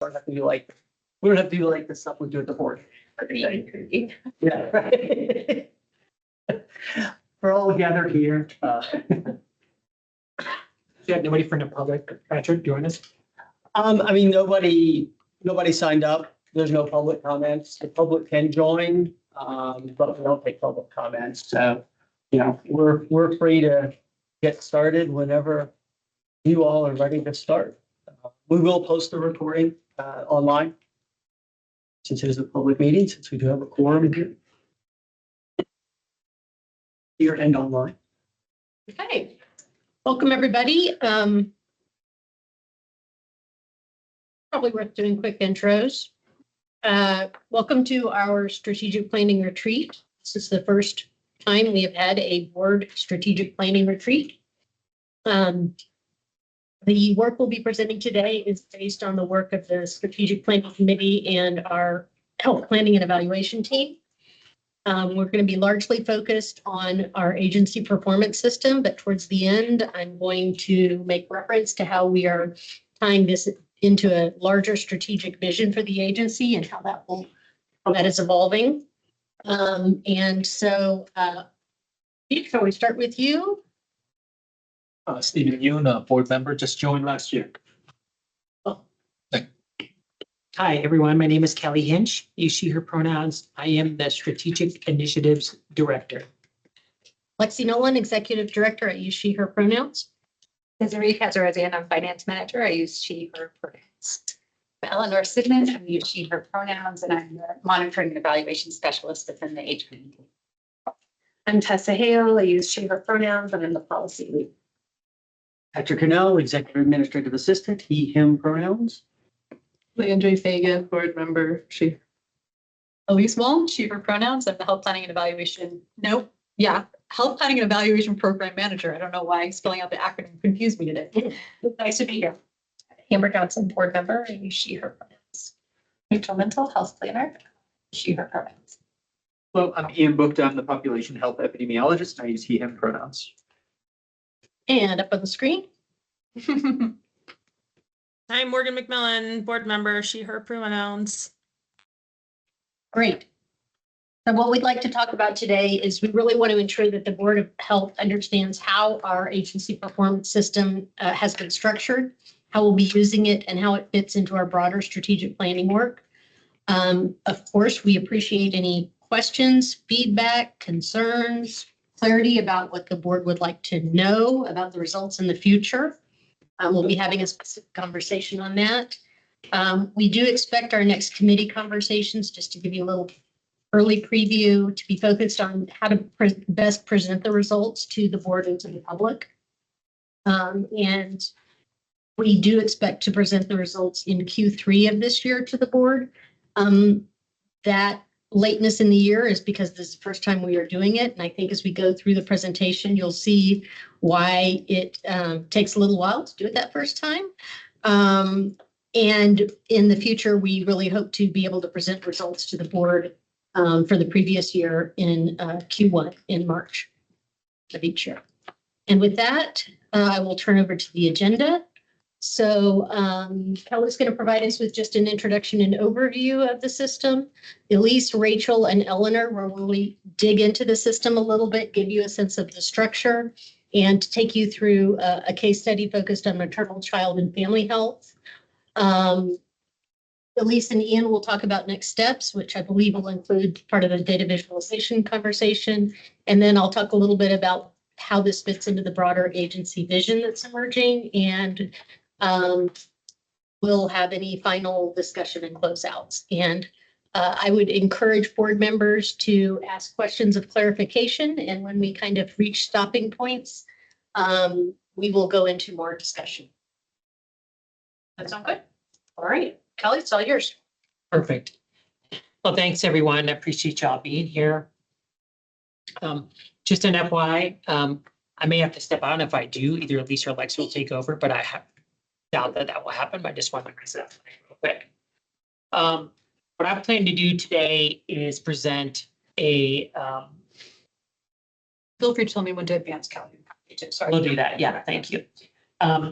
don't have to do like, we don't have to do like the stuff we do at the board. Yeah, right. We're all gathered here. Yeah, nobody from the public, Patrick, join us. I mean, nobody signed up. There's no public comments. The public can join, but we don't take public comments. So, you know, we're free to get started whenever you all are ready to start. We will post the recording online, since it is a public meeting, since we do have a quorum here and online. Okay, welcome everybody. Probably worth doing quick intros. Welcome to our strategic planning retreat. This is the first time we have had a board strategic planning retreat. The work we'll be presenting today is based on the work of the strategic planning committee and our health planning and evaluation team. We're going to be largely focused on our agency performance system, but towards the end, I'm going to make reference to how we are tying this into a larger strategic vision for the agency and how that is evolving. And so, Pete, shall we start with you? Stephen Yoon, board member, just joined last year. Hi, everyone. My name is Kelly Hinch. Use she, her pronouns. I am the Strategic Initiatives Director. Lexi Nolan, Executive Director at Use She, Her Pronouns. Desiree Kazarazian, I'm Finance Manager. I use she, her pronouns. Eleanor Sidman, I use she, her pronouns, and I'm the Monitoring and Evaluation Specialist within the HPE. I'm Tessa Hale. I use she, her pronouns, and I'm the Policy Lead. Patrick Cannell, Executive Administrative Assistant, he, him pronouns. Leandre Fagan, board member, she. Elise Wall, she, her pronouns. I'm the health planning and evaluation. Health planning and evaluation program manager. I don't know why spelling out the acronym confused me today. Nice to be here. Amber Johnson, board member. I use she, her pronouns. Rachel Mental, health planner. She, her pronouns. Hello, I'm Ian Booked. I'm the population health epidemiologist. I use he, him pronouns. And up on the screen. I'm Morgan McMillan, board member, she, her pronouns. Great. So what we'd like to talk about today is we really want to ensure that the Board of Health understands how our agency performance system has been structured, how we'll be using it, and how it fits into our broader strategic planning work. Of course, we appreciate any questions, feedback, concerns, clarity about what the board would like to know about the results in the future. We'll be having a specific conversation on that. We do expect our next committee conversations, just to give you a little early preview, to be focused on how to best present the results to the board and to the public. And we do expect to present the results in Q3 of this year to the board. That lateness in the year is because this is the first time we are doing it. And I think as we go through the presentation, you'll see why it takes a little while to do it that first time. And in the future, we really hope to be able to present results to the board for the previous year in Q1 in March of each year. And with that, I will turn over to the agenda. So Kelly's going to provide us with just an introduction and overview of the system. Elise, Rachel, and Eleanor will really dig into the system a little bit, give you a sense of the structure, and take you through a case study focused on maternal, child, and family health. Elise and Ian will talk about next steps, which I believe will include part of the data visualization conversation. And then I'll talk a little bit about how this fits into the broader agency vision that's emerging. And we'll have any final discussion and closeouts. And I would encourage board members to ask questions of clarification. And when we kind of reach stopping points, we will go into more discussion. That sound good? All right, Kelly, it's all yours. Perfect. Well, thanks, everyone. I appreciate y'all being here. Just an FYI, I may have to step out, and if I do, either Elise or Lex will take over, but I doubt that will happen, but I just want to present real quick. What I plan to do today is present a... Feel free to tell me when to advance, Kelly. Sorry. We'll do that. Yeah, thank you.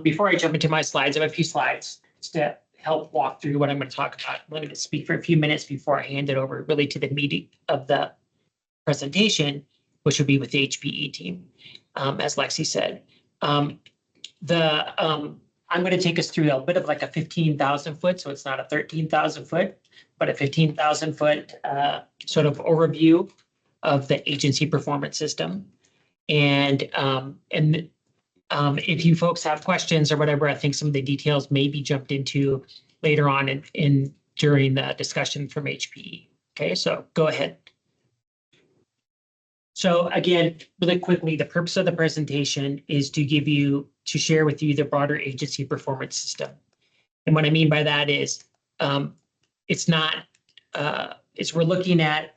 Before I jump into my slides, I have a few slides to help walk through what I'm going to talk about. Let me just speak for a few minutes before I hand it over really to the meeting of the presentation, which would be with the HPE team, as Lexi said. I'm going to take us through a bit of like a 15,000 foot, so it's not a 13,000 foot, but a 15,000 foot sort of overview of the agency performance system. And if you folks have questions or whatever, I think some of the details may be jumped into later on during the discussion from HPE. Okay, so go ahead. So again, really quickly, the purpose of the presentation is to share with you the broader agency performance system. And what I mean by that is we're looking at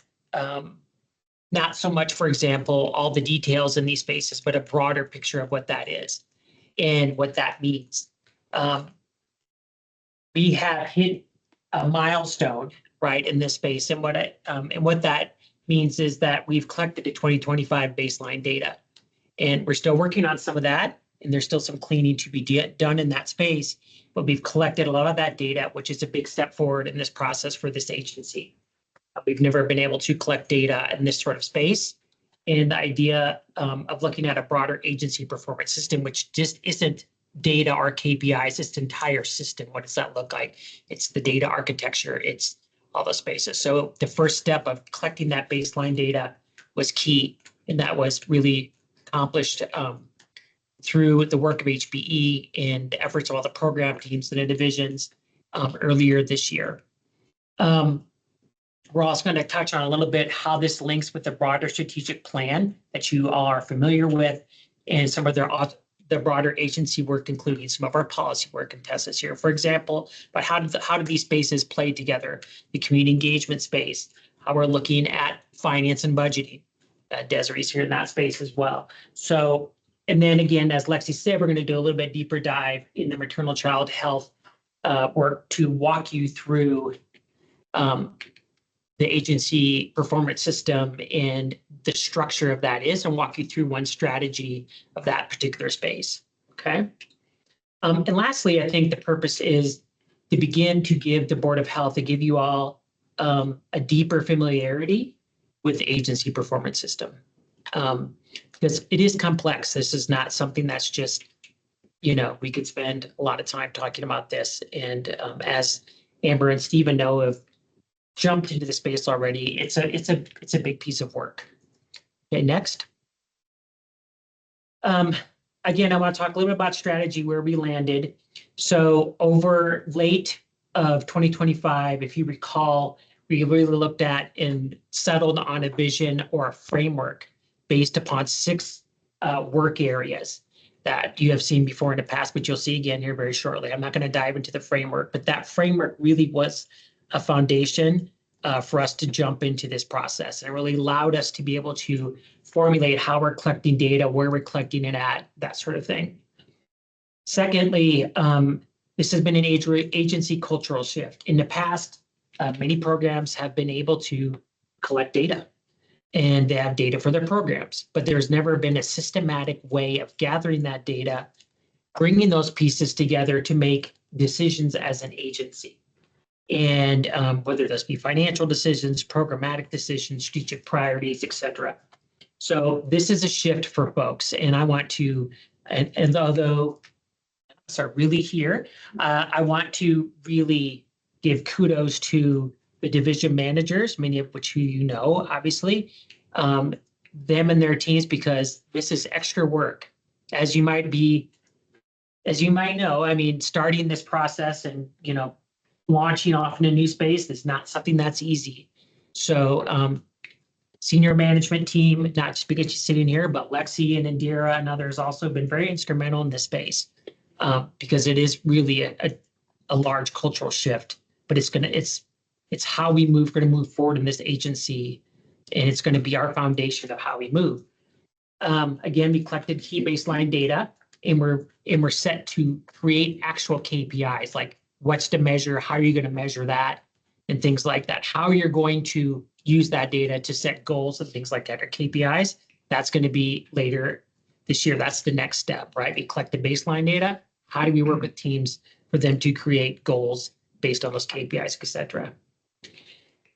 not so much, for example, all the details in these spaces, but a broader picture of what that is and what that means. We have hit a milestone, right, in this space, and what that means is that we've collected the 2025 baseline data, and we're still working on some of that, and there's still some cleaning to be done in that space, but we've collected a lot of that data, which is a big step forward in this process for this agency. We've never been able to collect data in this sort of space, and the idea of looking at a broader agency performance system, which just isn't data or KPIs, it's the entire system. What does that look like? It's the data architecture, it's all those spaces. So the first step of collecting that baseline data was key, and that was really accomplished through the work of HPE and the efforts of all the program teams and the divisions earlier this year. We're also going to touch on a little bit how this links with the broader strategic plan that you all are familiar with, and some of the broader agency work, including some of our policy work and tests here. For example, but how do these spaces play together? The community engagement space, how we're looking at finance and budgeting. Desiree's here in that space as well. So, and then again, as Lexi said, we're going to do a little bit deeper dive in the maternal child health work to walk you through the agency performance system and the structure of that is, and walk you through one strategy of that particular space. Okay. And lastly, I think the purpose is to begin to give the Board of Health, to give you all a deeper familiarity with the agency performance system. Because it is complex. This is not something that's just, we could spend a lot of time talking about this. And as Amber and Stephen know, have jumped into the space already, it's a big piece of work. Okay, next. Again, I want to talk a little bit about strategy, where we landed. So over late of 2025, if you recall, we really looked at and settled on a vision or a framework based upon 6 work areas that you have seen before in the past, but you'll see again here very shortly. I'm not going to dive into the framework, but that framework really was a foundation for us to jump into this process. And it really allowed us to be able to formulate how we're collecting data, where we're collecting it at, that sort of thing. Secondly, this has been an agency cultural shift. In the past, many programs have been able to collect data, and they have data for their programs, but there's never been a systematic way of gathering that data, bringing those pieces together to make decisions as an agency. And whether those be financial decisions, programmatic decisions, strategic priorities, et cetera. So this is a shift for folks. And I want to, and although are really here, I want to really give kudos to the division managers, many of which you know, obviously, them and their teams, because this is extra work. As you might know, I mean, starting this process and, launching off in a new space is not something that's easy. So senior management team, not just because she's sitting here, but Lexi and Indira and others also been very instrumental in this space because it is really a large cultural shift, but it's how we move, going to move forward in this agency, and it's going to be our foundation of how we move. Again, we collected key baseline data, and we're set to create actual KPIs, like what's to measure, how are you going to measure that, and things like that. How you're going to use that data to set goals and things like that, or KPIs, that's going to be later this year. That's the next step, right? We collect the baseline data. How do we work with teams for them to create goals based on those KPIs, et cetera.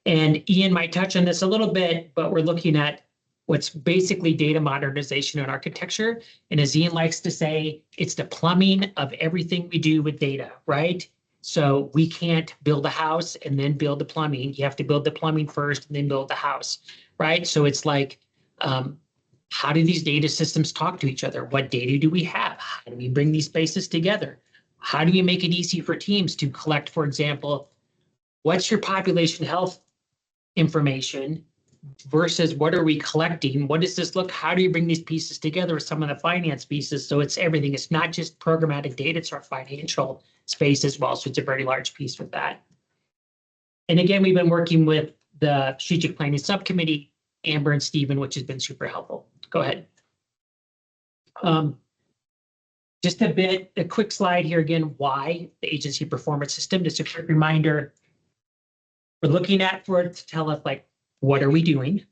And Ian might touch on this a little bit, but we're looking at what's basically data modernization and architecture. And as Ian likes to say, it's the plumbing of everything we do with data, right? So we can't build a house and then build the plumbing. You have to build the plumbing first and then build the house, right? So it's like, how do these data systems talk to each other? What data do we have? How do we bring these spaces together? How do we make it easy for teams to collect, for example, what's your population health information versus what are we collecting? What does this look? How do you bring these pieces together with some of the finance pieces? So it's everything. It's not just programmatic data, it's our financial space as well. So it's a very large piece with that. And again, we've been working with the strategic planning subcommittee, Amber and Stephen, which has been super helpful. Go ahead. Just a quick slide here again, why the agency performance system. Just a quick reminder, we're looking at for it to tell us like, what are we doing?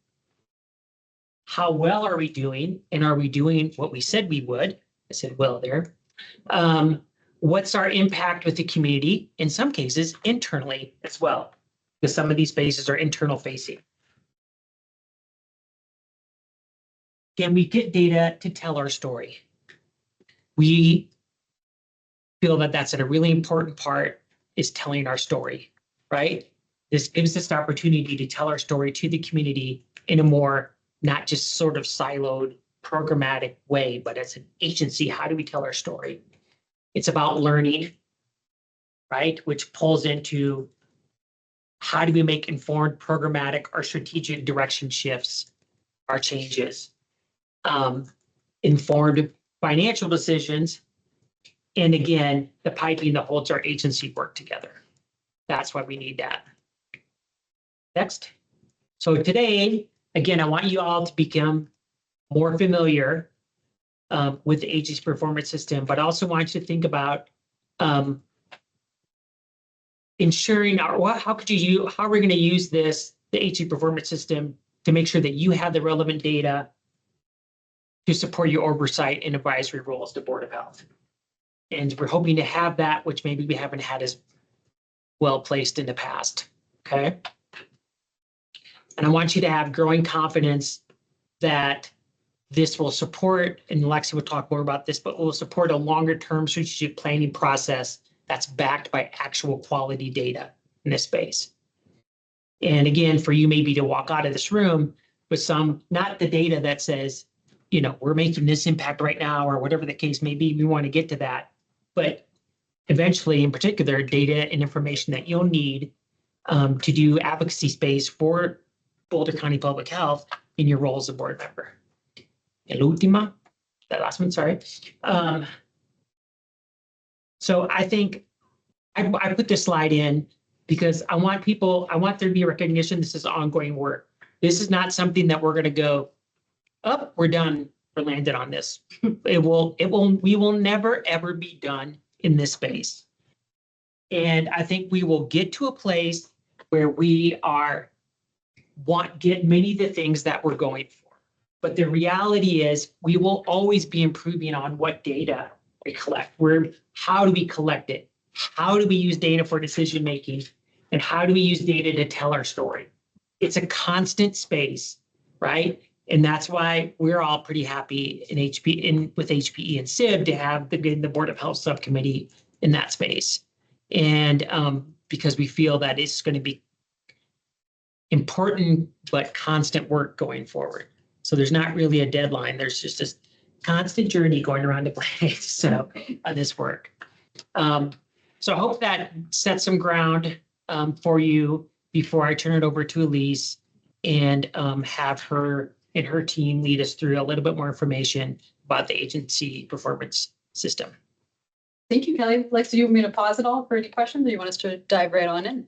How well are we doing? And are we doing what we said we would? I said well there. What's our impact with the community? In some cases, internally as well, because some of these spaces are internal facing. Can we get data to tell our story? We feel that that's a really important part, is telling our story, right? This gives us the opportunity to tell our story to the community in a more, not just sort of siloed, programmatic way, but as an agency, how do we tell our story? It's about learning, right? Which pulls into how do we make informed programmatic or strategic direction shifts, our changes, informed financial decisions, and again, the piping that holds our agency work together. That's why we need that. Next. So today, again, I want you all to become more familiar with the agency performance system, but I also want you to think about ensuring how are we going to use this, the agency performance system, to make sure that you have the relevant data to support your oversight and advisory role as the Board of Health. And we're hoping to have that, which maybe we haven't had as well placed in the past, okay? And I want you to have growing confidence that this will support, and Lexi will talk more about this, but will support a longer term strategic planning process that's backed by actual quality data in this space. And again, for you maybe to walk out of this room with some, not the data that says, you know, we're making this impact right now, or whatever the case may be, we want to get to that. But eventually, in particular, data and information that you'll need to do advocacy space for Boulder County Public Health in your role as a board member. El última, that last one, sorry. So I think I put this slide in because I want there to be a recognition this is ongoing work. This is not something that we're going to go, oh, we're done, we're landed on this. We will never, ever be done in this space. And I think we will get to a place where we get many of the things that we're going for. But the reality is we will always be improving on what data we collect. How do we collect it? How do we use data for decision making? And how do we use data to tell our story? It's a constant space, right? And that's why we're all pretty happy with HPE and SIB to have the Board of Health subcommittee in that space. And because we feel that it's going to be important but constant work going forward. So there's not really a deadline. There's just this constant journey going around the place. So on this work. So I hope that sets some ground for you before I turn it over to Elise and have her and her team lead us through a little bit more information about the agency performance system. Thank you, Kelly. Lex, do you want me to pause it all for any questions, or you want us to dive right on in?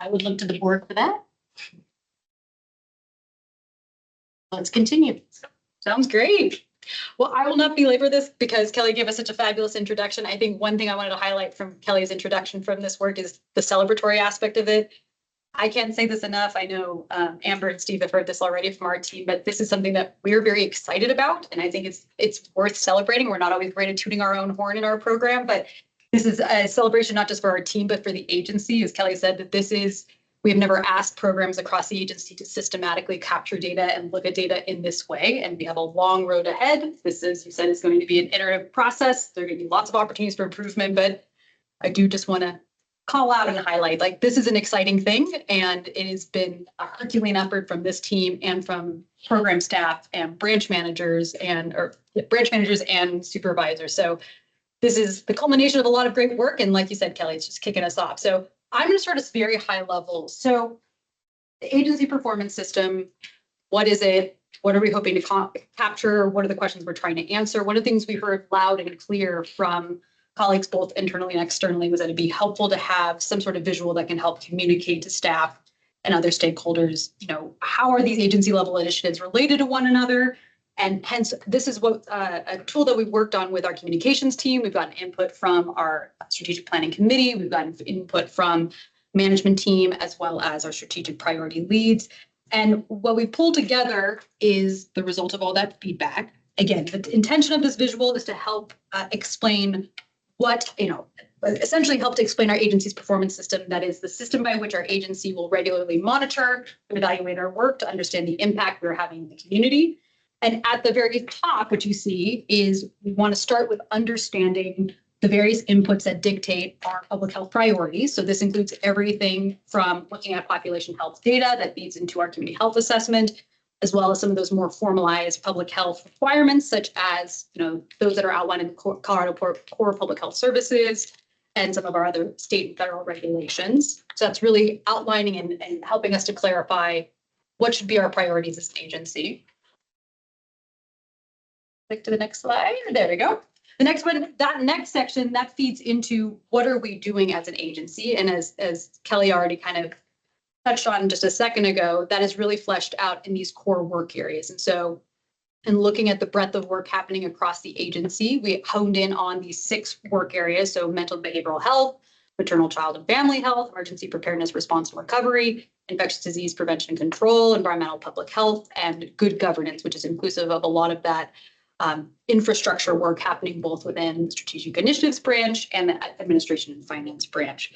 I would look to the board for that. Let's continue. Sounds great. Well, I will not belabor this because Kelly gave us such a fabulous introduction. I think one thing I wanted to highlight from Kelly's introduction from this work is the celebratory aspect of it. I can't say this enough. I know Amber and Steve have heard this already from our team, but this is something that we're very excited about. And I think it's worth celebrating. We're not always great at tooting our own horn in our program, but This is a celebration, not just for our team, but for the agency. As Kelly said, we have never asked programs across the agency to systematically capture data and look at data in this way. And we have a long road ahead. This, as you said, is going to be an iterative process. There are going to be lots of opportunities for improvement, but I do just want to call out and highlight, like, this is an exciting thing. And it has been a Herculean effort from this team and from program staff and branch managers and supervisors. So this is the culmination of a lot of great work. And like you said, Kelly, it's just kicking us off. So I'm going to start at a very high level. So the agency performance system, what is it? What are we hoping to capture? What are the questions we're trying to answer? One of the things we heard loud and clear from colleagues, both internally and externally, was that it'd be helpful to have some sort of visual that can help communicate to staff and other stakeholders, how are these agency level initiatives related to one another? And hence, this is what a tool that we've worked on with our communications team. We've gotten input from our strategic planning committee. We've gotten input from management team, as well as our strategic priority leads. And what we pulled together is the result of all that feedback. Again, the intention of this visual is to help explain essentially help to explain our agency's performance system. That is the system by which our agency will regularly monitor and evaluate our work to understand the impact we're having in the community. And at the very top, what you see is we want to start with understanding the various inputs that dictate our public health priorities. So this includes everything from looking at population health data that feeds into our community health assessment, as well as some of those more formalized public health requirements, such as those that are outlined in the Colorado Core Public Health Services and some of our other state and federal regulations. So that's really outlining and helping us to clarify what should be our priorities as an agency. Click to the next slide. There we go. The next one, that next section, that feeds into what are we doing as an agency? And as Kelly already kind of touched on just a second ago, that is really fleshed out in these core work areas. And so, in looking at the breadth of work happening across the agency, we honed in on these 6 work areas. So mental and behavioral health, maternal, child, and family health, emergency preparedness, response, and recovery, infectious disease prevention and control, environmental public health, and good governance, which is inclusive of a lot of that infrastructure work happening both within the strategic initiatives branch and the administration and finance branch.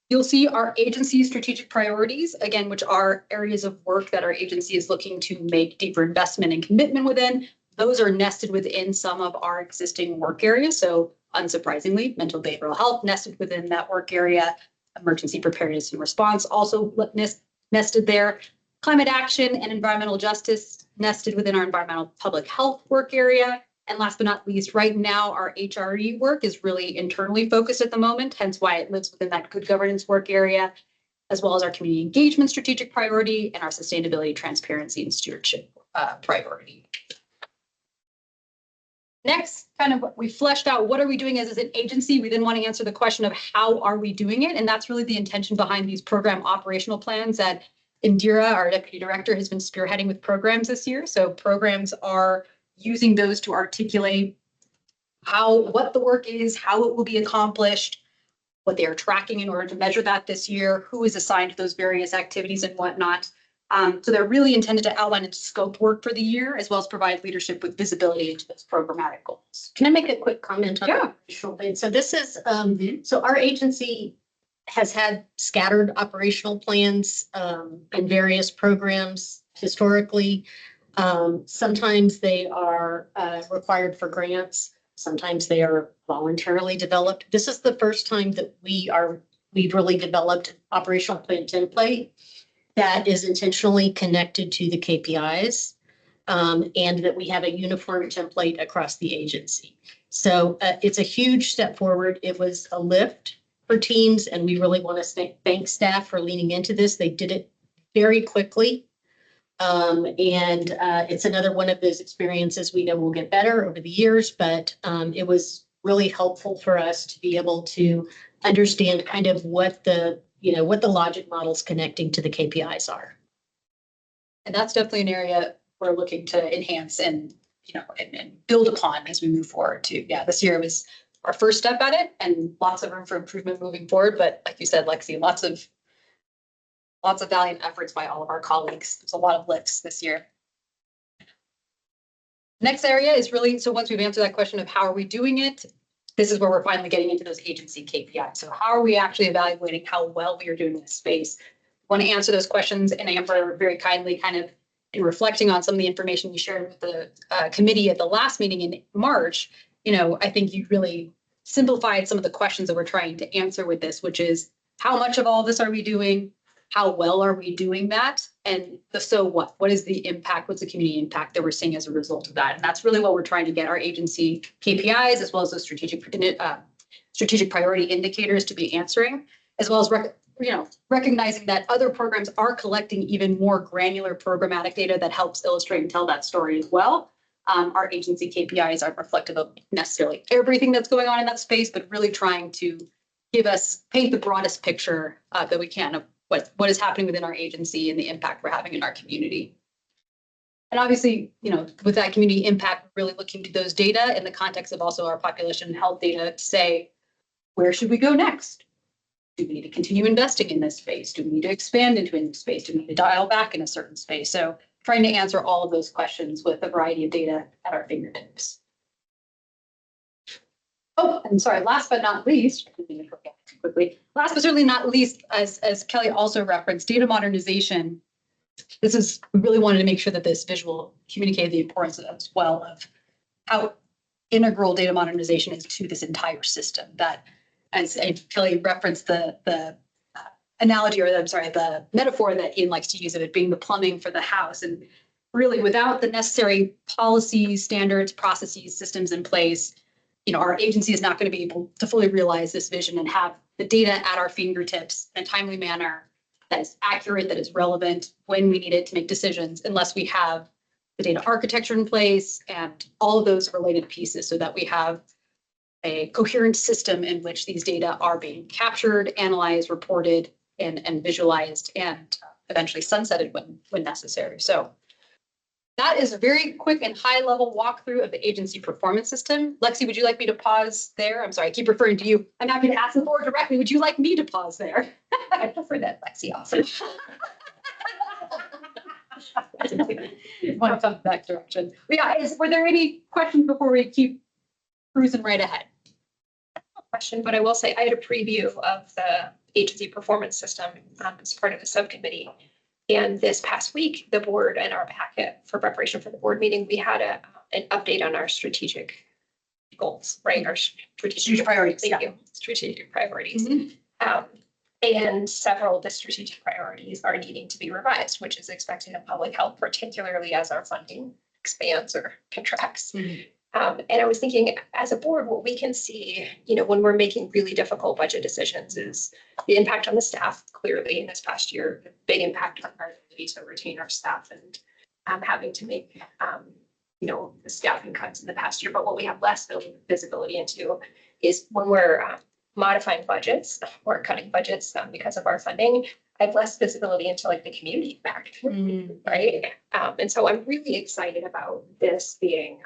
You'll see our agency strategic priorities, again, which are areas of work that our agency is looking to make deeper investment and commitment within. Those are nested within some of our existing work areas. So unsurprisingly, mental behavioral health nested within that work area, emergency preparedness and response also nested there. Climate action and environmental justice nested within our environmental public health work area. And last but not least, right now, our HRE work is really internally focused at the moment, hence why it lives within that good governance work area, as well as our community engagement strategic priority and our sustainability, transparency, and stewardship priority. Next, kind of we fleshed out what are we doing as an agency. We then want to answer the question of how are we doing it? And that's really the intention behind these program operational plans that Indira, our deputy director, has been spearheading with programs this year. So programs are using those to articulate what the work is, how it will be accomplished, what they are tracking in order to measure that this year, who is assigned to those various activities and whatnot. So they're really intended to outline and scope work for the year, as well as provide leadership with visibility into those programmatic goals. Can I make a quick comment on Yeah. the operational thing? So this is, so our agency has had scattered operational plans in various programs historically. Sometimes they are required for grants. Sometimes they are voluntarily developed. This is the first time that we've really developed operational plan template that is intentionally connected to the KPIs, and that we have a uniform template across the agency. So it's a huge step forward. It was a lift for teams, and we really want to thank staff for leaning into this. They did it very quickly. And it's another one of those experiences we know will get better over the years, but it was really helpful for us to be able to understand kind of what the logic models connecting to the KPIs are. And that's definitely an area we're looking to enhance and build upon as we move forward too. Yeah, this year was our first step at it and lots of room for improvement moving forward. But like you said, Lexi, lots of valiant efforts by all of our colleagues. There's a lot of lifts this year. Next area is really, so once we've answered that question of how are we doing it, this is where we're finally getting into those agency KPIs. So how are we actually evaluating how well we are doing in this space? Want to answer those questions, and Amber very kindly kind of in reflecting on some of the information you shared with the committee at the last meeting in March, I think you really simplified some of the questions that we're trying to answer with this, which is how much of all this are we doing? How well are we doing that? And the so what? What is the impact? What's the community impact that we're seeing as a result of that? And that's really what we're trying to get our agency KPIs as well as those strategic priority indicators to be answering, as well as recognizing that other programs are collecting even more granular programmatic data that helps illustrate and tell that story as well. Our agency KPIs aren't reflective of necessarily everything that's going on in that space, but really trying to paint the broadest picture that we can of what is happening within our agency and the impact we're having in our community. And obviously, with that community impact, we're really looking to those data in the context of also our population health data to say, where should we go next? Do we need to continue investing in this space? Do we need to expand into a new space? Do we need to dial back in a certain space? So trying to answer all of those questions with a variety of data at our fingertips. Oh, and sorry, last but not least, quickly, last but certainly not least, as Kelly also referenced, data modernization. We really wanted to make sure that this visual communicated the importance as well of how integral data modernization is to this entire system. That, as Kelly referenced, the analogy, or the metaphor that Ian likes to use of it being the plumbing for the house. And really, without the necessary policies, standards, processes, systems in place, our agency is not going to be able to fully realize this vision and have the data at our fingertips in a timely manner that is accurate, that is relevant when we need it to make decisions, unless we have the data architecture in place and all of those related pieces so that we have a coherent system in which these data are being captured, analyzed, reported, and visualized, and eventually sunsetted when necessary. So that is a very quick and high-level walkthrough of the agency performance system. Lexi, would you like me to pause there? I'm sorry, I keep referring to you. I'm happy to ask the board directly. Would you like me to pause there? I prefer that Lexi offered. Want to come that direction. But yeah, were there any questions before we keep cruising right ahead? Question, but I will say I had a preview of the agency performance system as part of the subcommittee. And this past week, the board and our packet for preparation for the board meeting, we had an update on our strategic goals, right? Our strategic priorities. Thank you. Strategic priorities. Mm-hmm. And several of the strategic priorities are needing to be revised, which is expected of public health, particularly as our funding expands or contracts. Mm-hmm. And I was thinking, as a board, what we can see, when we're making really difficult budget decisions is the impact on the staff, clearly in this past year, the big impact on our ability to retain our staff and having to make, the staffing cuts in the past year. But what we have less visibility into is when we're modifying budgets or cutting budgets because of our funding, I have less visibility into the community impact, right? And so I'm really excited about this being,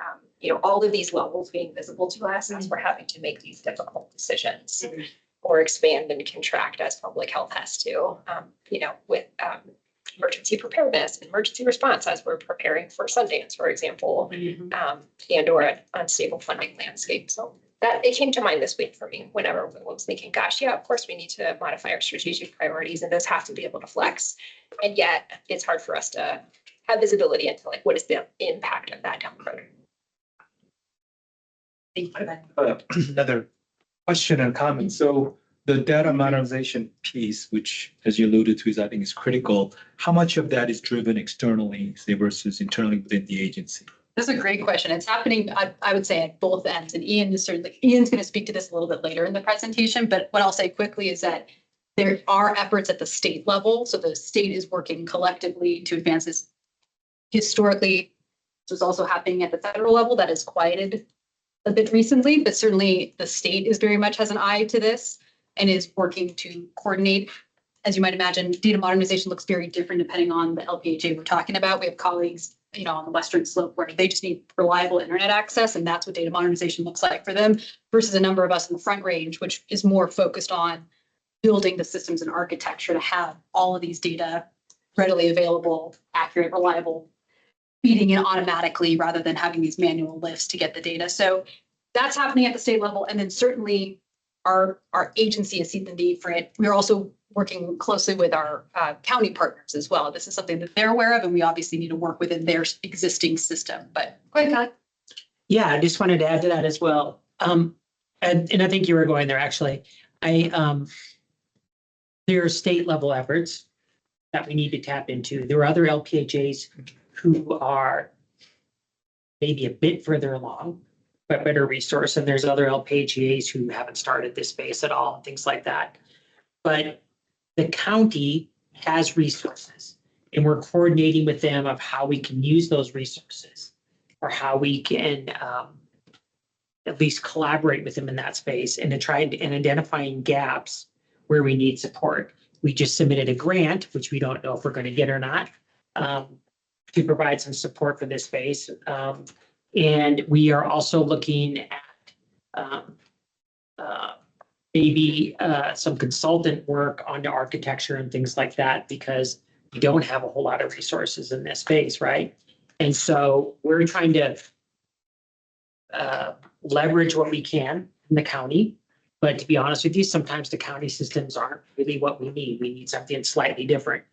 all of these levels being visible to us as we're having to make these difficult decisions or expand and contract as public health has to, with emergency preparedness and emergency response as we're preparing for Sundance, for example, and or an unstable funding landscape. So that it came to mind this week for me whenever I was thinking, gosh, yeah, of course we need to modify our strategic priorities and those have to be able to flex. And yet it's hard for us to have visibility into what is the impact of that down the road. Another question and comment. So the data modernization piece, which as you alluded to, is I think is critical. How much of that is driven externally, say, versus internally within the agency? That's a great question. It's happening, I would say, at both ends. And Ian's going to speak to this a little bit later in the presentation. But what I'll say quickly is that there are efforts at the state level. So the state is working collectively to advance this. Historically, this was also happening at the federal level. That has quieted a bit recently, but certainly the state is very much has an eye to this and is working to coordinate. As you might imagine, data modernization looks very different depending on the LPHA we're talking about. We have colleagues, on the Western Slope where they just need reliable internet access, and that's what data modernization looks like for them, versus a number of us in the Front Range, which is more focused on building the systems and architecture to have all of these data readily available, accurate, reliable, feeding in automatically rather than having these manual lifts to get the data. So that's happening at the state level. And then certainly our agency has seen the need for it. We're also working closely with our county partners as well. This is something that they're aware of, and we obviously need to work within their existing system. But go ahead, Todd. Yeah, I just wanted to add to that as well. And I think you were going there, actually. There are state level efforts that we need to tap into. There are other LPHAs who are maybe a bit further along, but better resource. And there's other LPHAs who haven't started this space at all, things like that. But the county has resources, and we're coordinating with them of how we can use those resources, or how we can at least collaborate with them in that space, and to try and identifying gaps where we need support. We just submitted a grant, which we don't know if we're going to get or not, to provide some support for this space. And we are also looking at maybe some consultant work on the architecture and things like that, because we don't have a whole lot of resources in this space, right? And so we're trying to leverage what we can in the county. But to be honest with you, sometimes the county systems aren't really what we need. We need something slightly different.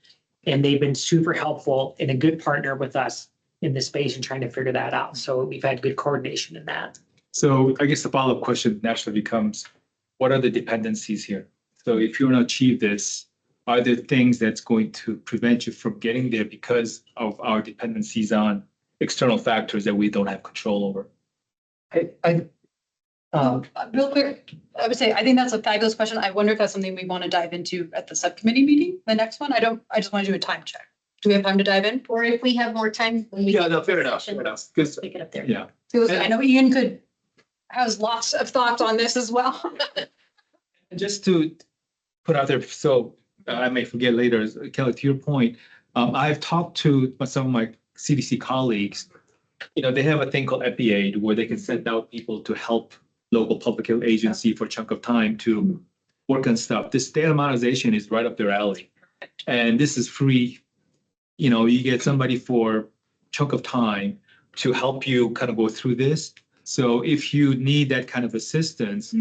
And they've been super helpful and a good partner with us in this space and trying to figure that out. So we've had good coordination in that. So I guess the follow-up question naturally becomes, what are the dependencies here? So if you want to achieve this, are there things that's going to prevent you from getting there because of our dependencies on external factors that we don't have control over? Real quick, I would say, I think that's a fabulous question. I wonder if that's something we want to dive into at the subcommittee meeting, the next one. I just want to do a time check. Do we have time to dive in? Or if we have more time. when we Yeah, get no, to fair the enough, session, fair enough. Because, Pick it up there. yeah. Because I know Ian has lots of thoughts on this as well. And just to put out there, so I may forget later, Kelly, to your point, I've talked to some of my CDC colleagues. You know, they have a thing called EpiAid where they can send out people to help local public health agency for a chunk of time to work on stuff. This data monetization is right up their alley. And this is free. You know, you get somebody for a chunk of time to help you kind of go through this. So if you need that kind of assistance,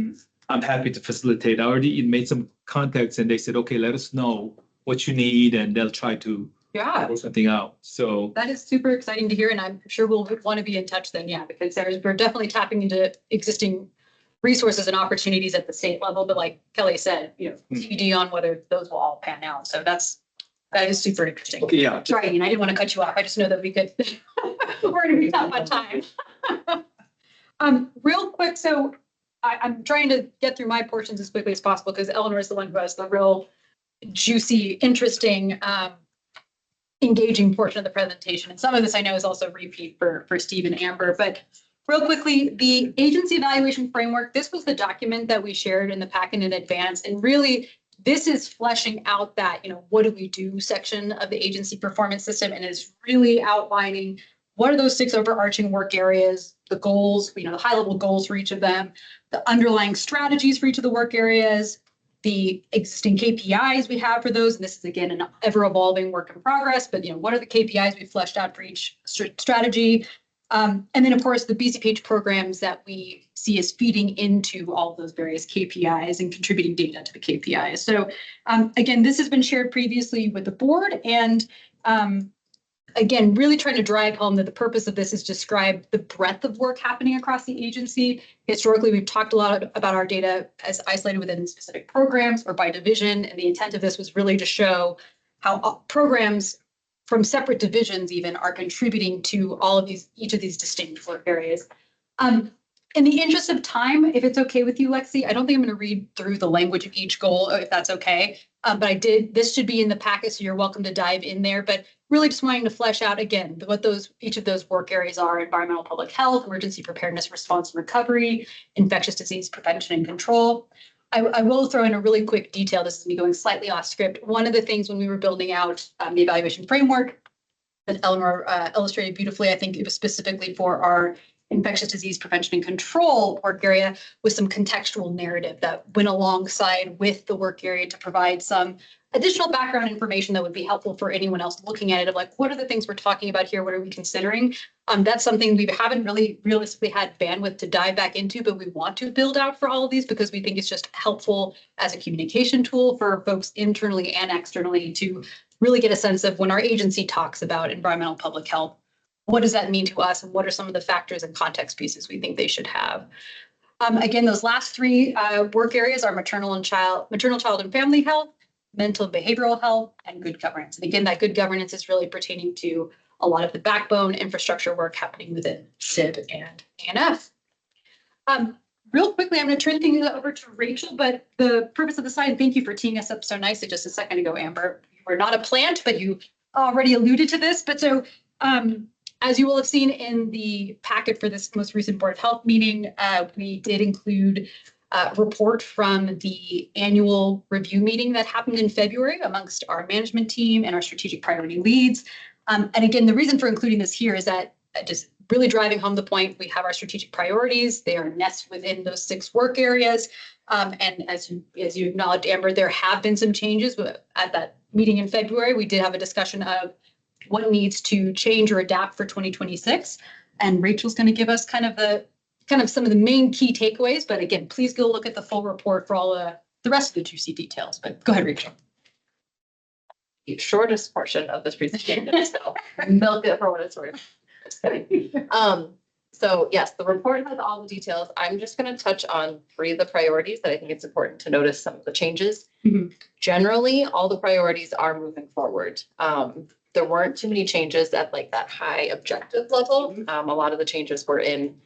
I'm happy to facilitate. I already made some contacts and they said, okay, let us know what you need and they'll try to work something out. So That is super exciting to hear, and I'm sure we'll want to be in touch then, because we're definitely tapping into existing resources and opportunities at the state level, but like Kelly said, TBD on whether those will all pan out. So that is super interesting. okay, yeah. Sorry, Ian, I didn't want to cut you off. I just know that we could, we're going to be tough on time. Real quick, so I'm trying to get through my portions as quickly as possible because Eleanor is the one who has the real juicy, interesting, engaging portion of the presentation. And some of this I know is also repeat for Steve and Amber, but real quickly, the agency evaluation framework, this was the document that we shared in the packet in advance. And really, this is fleshing out that, what do we do section of the agency performance system, and is really outlining what are those 6 overarching work areas, the goals, the high level goals for each of them, the underlying strategies for each of the work areas, the existing KPIs we have for those. And this is, again, an ever evolving work in progress, but what are the KPIs we fleshed out for each strategy? And then, of course, the BCPH programs that we see as feeding into all of those various KPIs and contributing data to the KPIs. So again, this has been shared previously with the board. And again, really trying to drive home that the purpose of this is describe the breadth of work happening across the agency. Historically, we've talked a lot about our data as isolated within specific programs or by division. And the intent of this was really to show how programs from separate divisions even are contributing to each of these distinct work areas. In the interest of time, if it's okay with you, Lexi, I don't think I'm going to read through the language of each goal, if that's okay. But this should be in the packet, so you're welcome to dive in there. But really just wanting to flesh out again what each of those work areas are: environmental public health, emergency preparedness, response and recovery, infectious disease prevention and control. I will throw in a really quick detail. This is me going slightly off script. One of the things when we were building out the evaluation framework that Eleanor illustrated beautifully, I think it was specifically for our infectious disease prevention and control work area with some contextual narrative that went alongside with the work area to provide some additional background information that would be helpful for anyone else looking at it of like, what are the things we're talking about here? What are we considering? That's something we haven't really realistically had bandwidth to dive back into, but we want to build out for all of these because we think it's just helpful as a communication tool for folks internally and externally to really get a sense of when our agency talks about environmental public health, what does that mean to us? And what are some of the factors and context pieces we think they should have? Again, those last three work areas are maternal, child and family health, mental and behavioral health, and good governance. And again, that good governance is really pertaining to a lot of the backbone infrastructure work happening within SIB and ANF. Real quickly, I'm going to turn things over to Rachel, but the purpose of the slide, and thank you for teeing us up so nicely just a second ago, Amber. We're not a plant, but you already alluded to this. But so as you will have seen in the packet for this most recent Board of Health meeting, we did include a report from the annual review meeting that happened in February amongst our management team and our strategic priority leads. And again, the reason for including this here is that just really driving home the point, we have our strategic priorities. They are nested within those 6 work areas. And as you acknowledged, Amber, there have been some changes at that meeting in February. We did have a discussion of what needs to change or adapt for 2026. And Rachel's going to give us kind of some of the main key takeaways. But again, please go look at the full report for all the rest of the juicy details. But go ahead, Rachel. The shortest portion of this presentation, so milk it for what it's worth. Just kidding. So yes, the report has all the details. I'm just going to touch on 3 of the priorities that I think it's important to notice some of the changes. Mhm. Generally, all the priorities are moving forward. There weren't too many changes at like that high objective level. A lot of the changes were in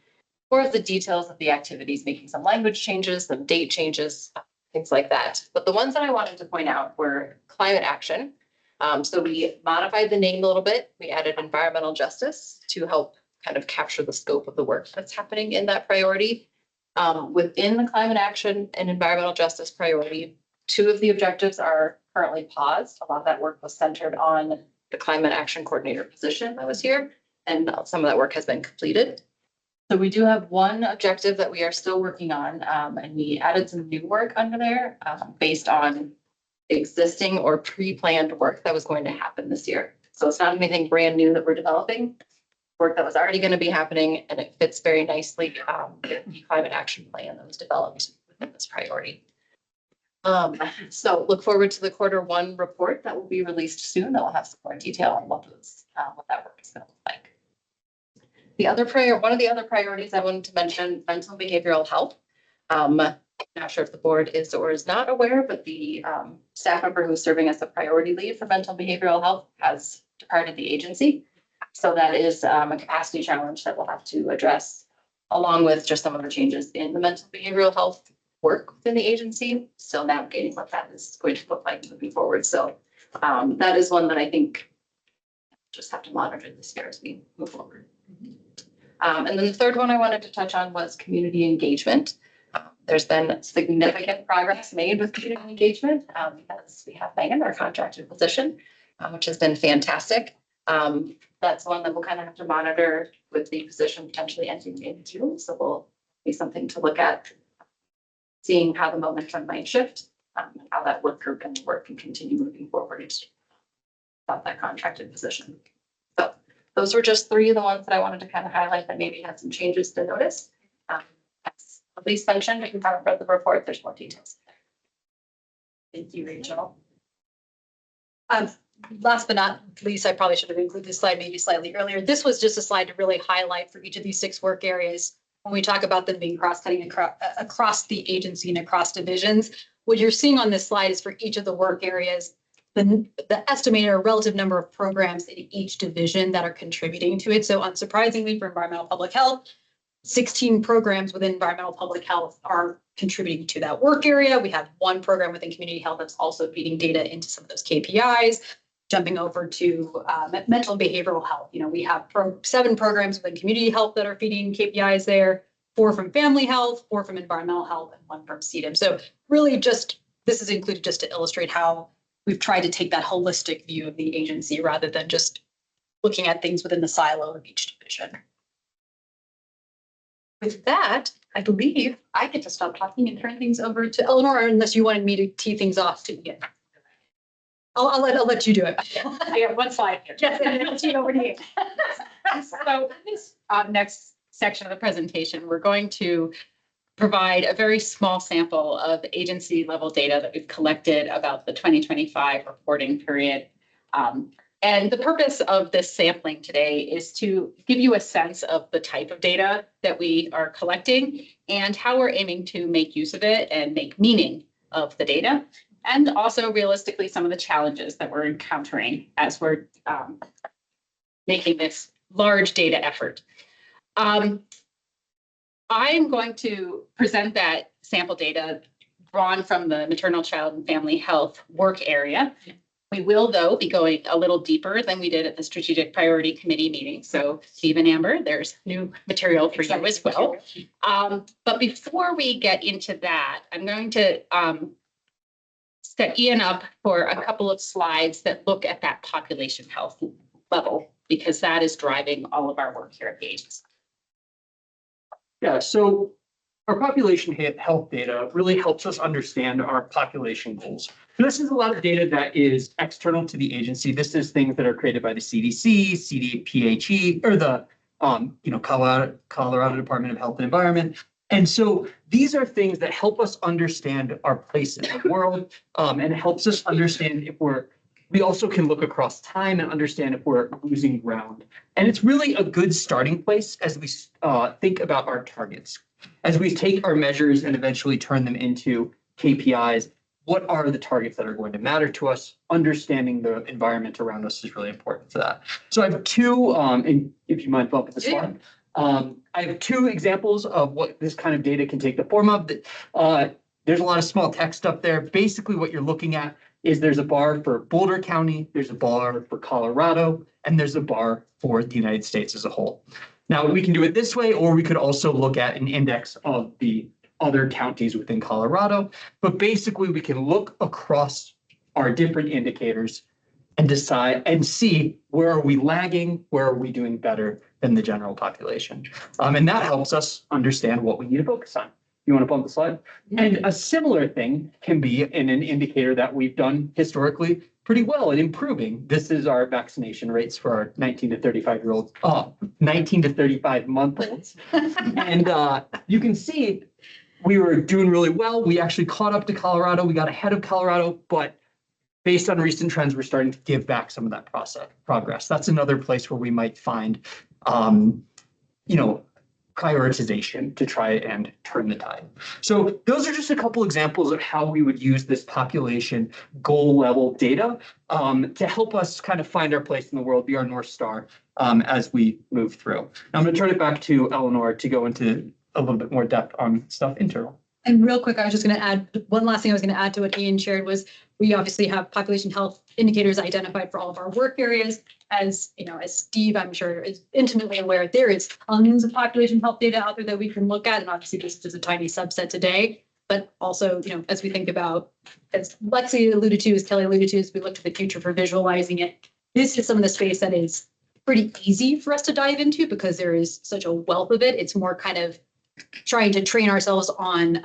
more of the details of the activities, making some language changes, some date changes, things like that. But the ones that I wanted to point out were climate action. So we modified the name a little bit. We added environmental justice to help kind of capture the scope of the work that's happening in that priority. Within the climate action and environmental justice priority, 2 of the objectives are currently paused. A lot of that work was centered on the climate action coordinator position that was here, and some of that work has been completed. So we do have 1 objective that we are still working on, and we added some new work under there based on existing or pre-planned work that was going to happen this year. So it's not anything brand new that we're developing, work that was already going to be happening, and it fits very nicely with the climate action plan that was developed within this priority. So look forward to the Q1 report that will be released soon. That will have some more detail on what that work is going to look like. One of the other priorities I wanted to mention, mental behavioral health. Not sure if the board is or is not aware, but the staff member who's serving as a priority lead for mental behavioral health has departed the agency. So that is a capacity challenge that we'll have to address, along with just some of the changes in the mental behavioral health work within the agency. Still navigating what that is going to look like moving forward. So that is one that I think just have to monitor this year as we move forward. And then the third one I wanted to touch on was community engagement. There's been significant progress made with community engagement because we have Megan, our contracted position, which has been fantastic. That's one that we'll kind of have to monitor with the position potentially ending in June. So we'll be something to look at, seeing how the momentum might shift, and how that work group can work and continue moving forward about that contracted position. So those were just 3 of the ones that I wanted to kind of highlight that maybe had some changes to notice. As Elise mentioned, if you haven't read the report, there's more details. Thank you, Rachel. Last but not least, I probably should have included this slide maybe slightly earlier. This was just a slide to really highlight for each of these 6 work areas. When we talk about them being cross-cutting across the agency and across divisions, what you're seeing on this slide is for each of the work areas, the estimated or relative number of programs in each division that are contributing to it. So unsurprisingly for environmental public health, 16 programs within environmental public health are contributing to that work area. We have 1 program within community health that's also feeding data into some of those KPIs. Jumping over to mental and behavioral health, we have 7 programs within community health that are feeding KPIs there, 4 from family health, 4 from environmental health, and 1 from CDM. So really this is included just to illustrate how we've tried to take that holistic view of the agency rather than just looking at things within the silo of each division. with that, I believe I get to stop talking and turn things over to Eleanor, unless you wanted me to tee things off to begin. I'll let you do it. I got one slide here. Yes, and then I'll tee it over to you. So in this next section of the presentation, we're going to provide a very small sample of agency level data that we've collected about the 2025 reporting period. And the purpose of this sampling today is to give you a sense of the type of data that we are collecting and how we're aiming to make use of it and make meaning of the data. And also realistically, some of the challenges that we're encountering as we're making this large data effort. I'm going to present that sample data drawn from the maternal, child, and family health work area. We will, though, be going a little deeper than we did at the Strategic Priority Committee meeting. So Steve and Amber, there's new material for you as well. But before we get into that, I'm going to set Ian up for a couple of slides that look at that population health level, because that is driving all of our work here at the agency. Yeah, so our population health data really helps us understand our population goals. So this is a lot of data that is external to the agency. This is things that are created by the CDC, CDPHE, or the Colorado Department of Health and Environment. And so these are things that help us understand our place in the world, and helps us understand if we also can look across time and understand if we're losing ground. And it's really a good starting place as we think about our targets. As we take our measures and eventually turn them into KPIs, what are the targets that are going to matter to us? Understanding the environment around us is really important for that. So I have two, and if you mind bumping this one, I have two examples of what this kind of data can take the form of. There's a lot of small text up there. Basically, what you're looking at is there's a bar for Boulder County, there's a bar for Colorado, and there's a bar for the United States as a whole. Now, we can do it this way, or we could also look at an index of the other counties within Colorado. But basically, we can look across our different indicators and decide and see where are we lagging, where are we doing better than the general population. And that helps us understand what we need to focus on. You want to bump the slide? And a similar thing can be in an indicator that we've done historically pretty well at improving. This is our vaccination rates for our 19 to 35-year-olds, 19 to 35-month-olds. And you can see we were doing really well. We actually caught up to Colorado. We got ahead of Colorado, but based on recent trends, we're starting to give back some of that progress. That's another place where we might find, prioritization to try and turn the tide. So those are just a couple examples of how we would use this population goal level data to help us kind of find our place in the world, be our North Star as we move through. Now I'm going to turn it back to Eleanor to go into a little bit more depth on stuff internal. And real quick, I was just going to add, one last thing I was going to add to what Ian shared was we obviously have population health indicators identified for all of our work areas. As Steve, I'm sure, is intimately aware, there is tons of population health data out there that we can look at. And obviously this is just a tiny subset today. But also, as we think about, as Lexi alluded to, as Kelly alluded to, as we look to the future for visualizing it, this is some of the space that is pretty easy for us to dive into because there is such a wealth of it. It's more kind of trying to train ourselves on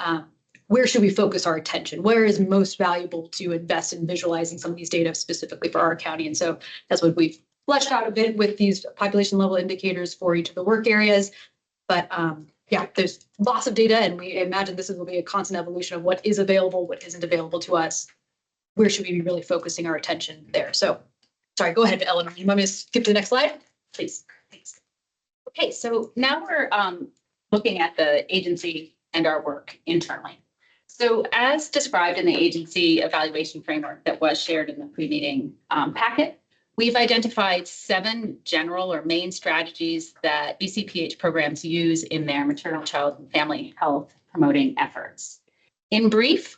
where should we focus our attention? Where is most valuable to invest in visualizing some of these data specifically for our county? And so that's what we've fleshed out a bit with these population level indicators for each of the work areas. But there's lots of data, and we imagine this will be a constant evolution of what is available, what isn't available to us. Where should we be really focusing our attention there? So, sorry, go ahead, Eleanor. You want me to skip to the next slide? Please. Thanks. Okay, so now we're looking at the agency and our work internally. So as described in the agency evaluation framework that was shared in the pre-meeting packet, we've identified 7 general or main strategies that BCPH programs use in their maternal, child, and family health promoting efforts. In brief,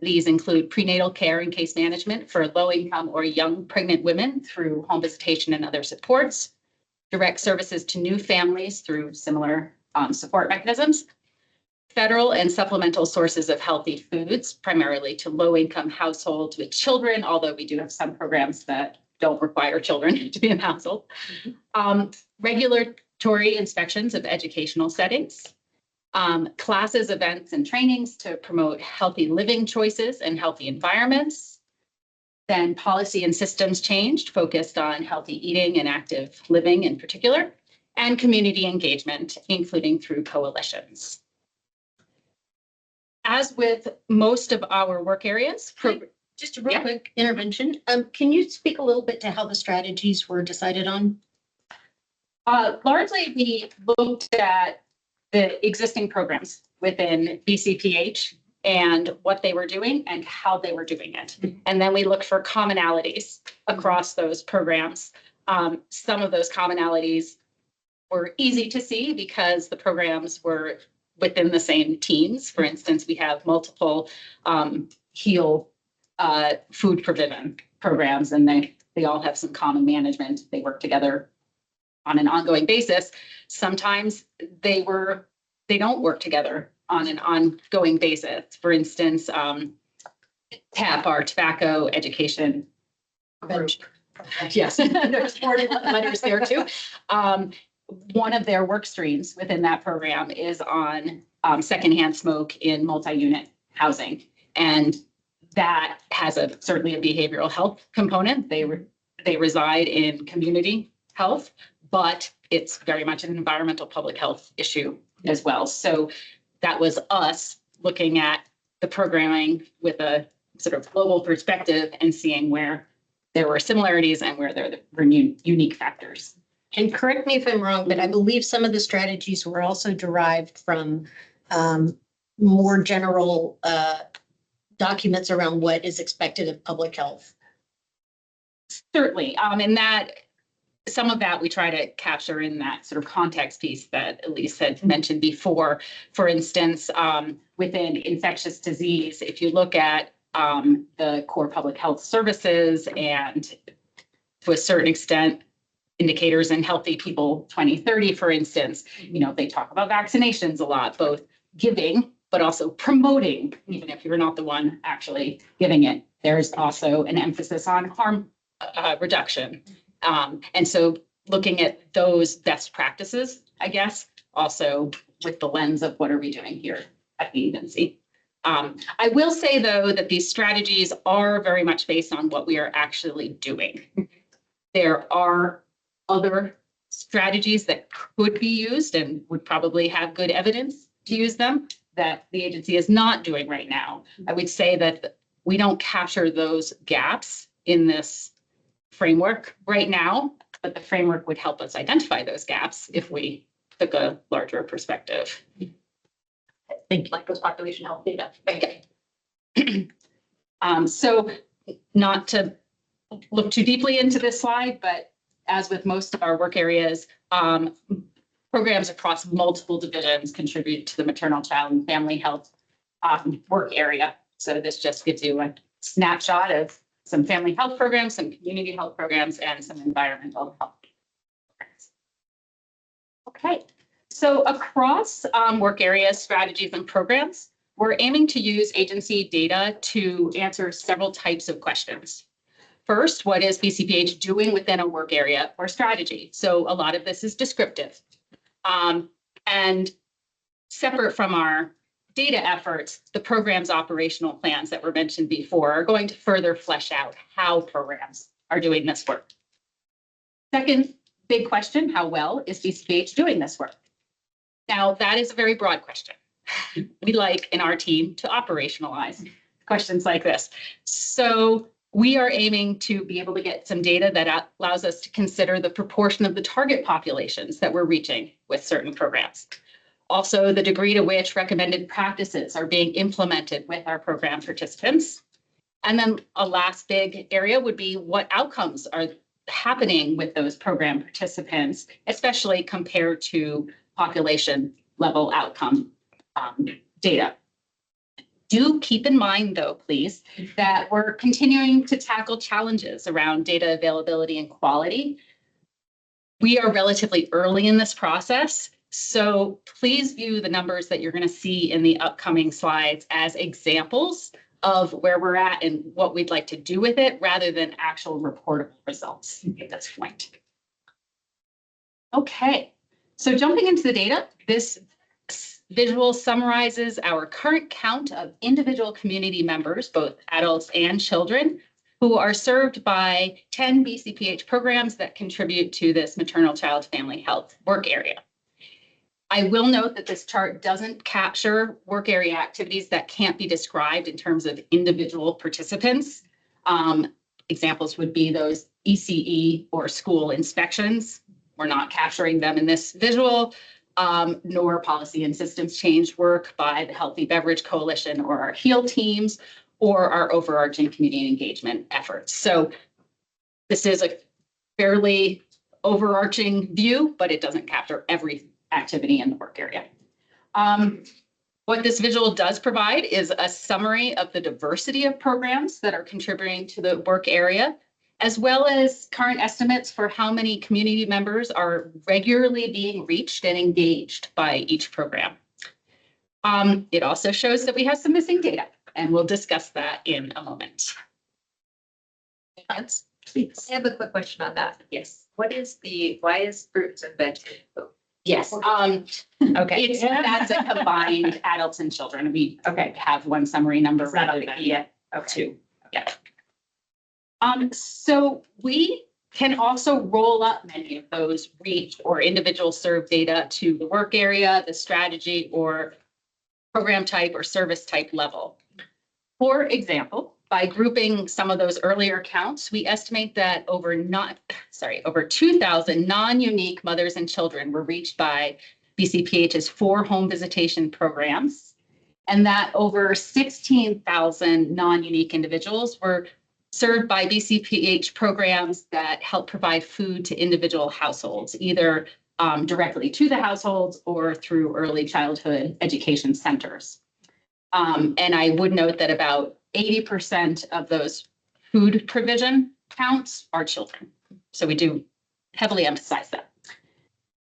these include prenatal care and case management for low-income or young pregnant women through home visitation and other supports, direct services to new families through similar support mechanisms, federal and supplemental sources of healthy foods, primarily to low-income households with children, although we do have some programs that don't require children to be in the household, regulatory inspections of educational settings, Classes, events, and trainings to promote healthy living choices and healthy environments. Then policy and systems changed, focused on healthy eating and active living in particular, and community engagement, including through coalitions. As with most of our work areas, Just a real Yeah. quick intervention. Can you speak a little bit to how the strategies were decided on? largely we looked at the existing programs within BCPH and what they were doing and how they were doing it. And then we looked for commonalities across those programs. Some of those commonalities were easy to see because the programs were within the same teams. For instance, we have multiple HEAL food provision programs, and they all have some common management. They work together on an ongoing basis. Sometimes they don't work together on an ongoing basis. For instance, TAP, our tobacco education group. Yes, there's more letters there too. One of their work streams within that program is on secondhand smoke in multi-unit housing. And that has certainly a behavioral health component. They reside in community health, but it's very much an environmental public health issue as well. So that was us looking at the programming with a sort of global perspective and seeing where there were similarities and where there were unique factors. And correct me if I'm wrong, but I believe some of the strategies were also derived from more general documents around what is expected of public health. Certainly, and that some of that we try to capture in that sort of context piece that Elise had mentioned before. For instance, within infectious disease, if you look at the core public health services and to a certain extent, indicators in Healthy People 2030, for instance, they talk about vaccinations a lot, both giving, but also promoting, even if you're not the one actually giving it. There's also an emphasis on harm reduction. And so looking at those best practices, I guess, also with the lens of what are we doing here at the agency. I will say, though, that these strategies are very much based on what we are actually doing. There are other strategies that could be used and would probably have good evidence to use them that the agency is not doing right now. I would say that we don't capture those gaps in this framework right now, but the framework would help us identify those gaps if we took a larger perspective. Think like those population health data. Okay. So not to look too deeply into this slide, but as with most of our work areas, programs across multiple divisions contribute to the maternal, child, and family health work area. So this just gives you a snapshot of some family health programs, some community health programs, and some environmental health programs. Okay, so across work areas, strategies, and programs, we're aiming to use agency data to answer several types of questions. First, what is BCPH doing within a work area or strategy? So a lot of this is descriptive. And separate from our data efforts, the program's operational plans that were mentioned before are going to further flesh out how programs are doing this work. Second big question, how well is BCPH doing this work? Now, that is a very broad question. We like in our team to operationalize questions like this. So we are aiming to be able to get some data that allows us to consider the proportion of the target populations that we're reaching with certain programs. Also, the degree to which recommended practices are being implemented with our program participants. And then a last big area would be what outcomes are happening with those program participants, especially compared to population level outcome data. Do keep in mind, though, please, that we're continuing to tackle challenges around data availability and quality. We are relatively early in this process, so please view the numbers that you're going to see in the upcoming slides as examples of where we're at and what we'd like to do with it, rather than actual reportable results at this point. Okay, so jumping into the data, this visual summarizes our current count of individual community members, both adults and children, who are served by 10 BCPH programs that contribute to this maternal child family health work area. I will note that this chart doesn't capture work area activities that can't be described in terms of individual participants. Examples would be those ECE or school inspections. We're not capturing them in this visual, nor policy and systems change work by the Healthy Beverage Coalition or our HEAL teams or our overarching community engagement efforts. So this is a fairly overarching view, but it doesn't capture every activity in the work area. What this visual does provide is a summary of the diversity of programs that are contributing to the work area, as well as current estimates for how many community members are regularly being reached and engaged by each program. It also shows that we have some missing data, and we'll discuss that in a moment. Yes, please. I have a quick question on that. Yes. Why is fruits and vegetables? Yes, Okay. that's a combined adults and children. We have one summary number rather than two. Yeah. So we can also roll up many of those reach or individual served data to the work area, the strategy or program type or service type level. For example, by grouping some of those earlier counts, we estimate that over 2,000 non-unique mothers and children were reached by BCPH's 4 home visitation programs, and that over 16,000 non-unique individuals were served by BCPH programs that help provide food to individual households, either directly to the households or through early childhood education centers. And I would note that about 80% of those food provision counts are children. So we do heavily emphasize that.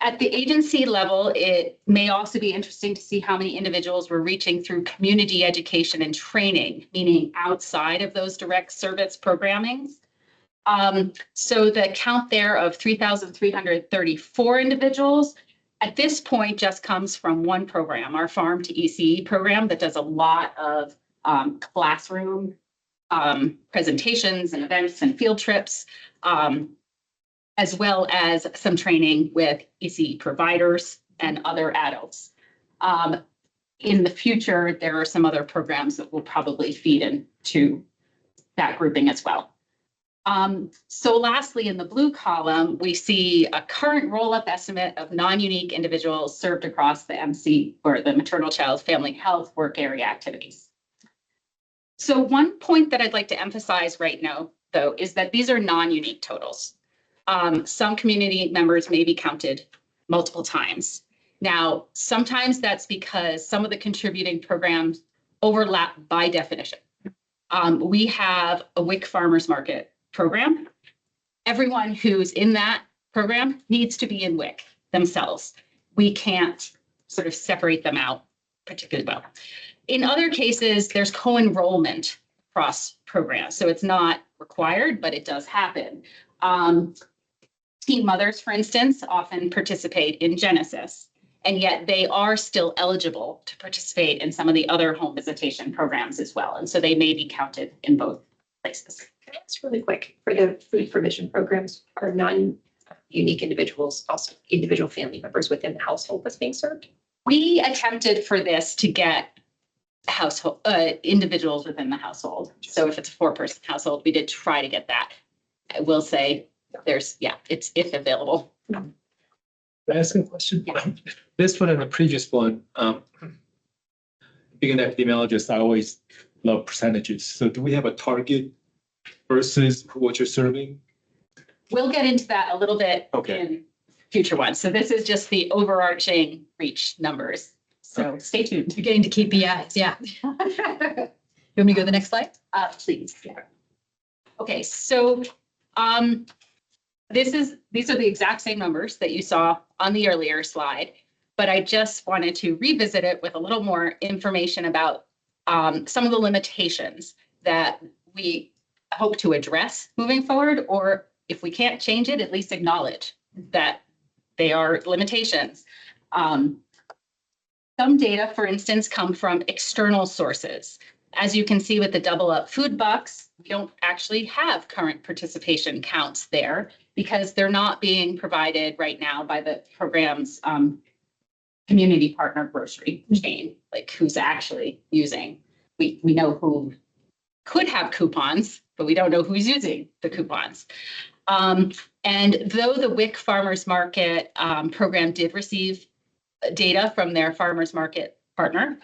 At the agency level, it may also be interesting to see how many individuals we're reaching through community education and training, meaning outside of those direct service programmings. So the count there of 3,334 individuals at this point just comes from one program, our Farm to ECE program that does a lot of classroom presentations and events and field trips, as well as some training with ECE providers and other adults. In the future, there are some other programs that will probably feed into that grouping as well. So lastly, in the blue column, we see a current roll-up estimate of non-unique individuals served across the MC or the maternal child family health work area activities. So one point that I'd like to emphasize right now, though, is that these are non-unique totals. Some community members may be counted multiple times. Now, sometimes that's because some of the contributing programs overlap by definition. We have a WIC farmers market program. Everyone who's in that program needs to be in WIC themselves. We can't sort of separate them out particularly well. In other cases, there's co-enrollment across programs. So it's not required, but it does happen. Teen mothers, for instance, often participate in Genesis, and yet they are still eligible to participate in some of the other home visitation programs as well. And so they may be counted in both places. Can I ask really quick, for the food provision programs, are non-unique individuals also individual family members within the household that's being served? We attempted for this to get household individuals within the household. So if it's a 4-person household, we did try to get that. I will say it's if available. Can I ask a question? Yeah. This one and the previous one, being an epidemiologist, I always love percentages. So do we have a target versus what you're serving? We'll get into that a little bit in future ones. So this is just the overarching reach numbers. So stay tuned. You're getting to KPIs, yeah. You want me to go to the next slide? Please. Yeah. Okay, so these are the exact same numbers that you saw on the earlier slide, but I just wanted to revisit it with a little more information about some of the limitations that we hope to address moving forward, or if we can't change it, at least acknowledge that they are limitations. Some data, for instance, come from external sources. As you can see with the double up food bucks, we don't actually have current participation counts there because they're not being provided right now by the program's community partner grocery chain, like who's actually using. We know who could have coupons, but we don't know who's using the coupons. And though the WIC Farmers Market program did receive data from their farmers market partner,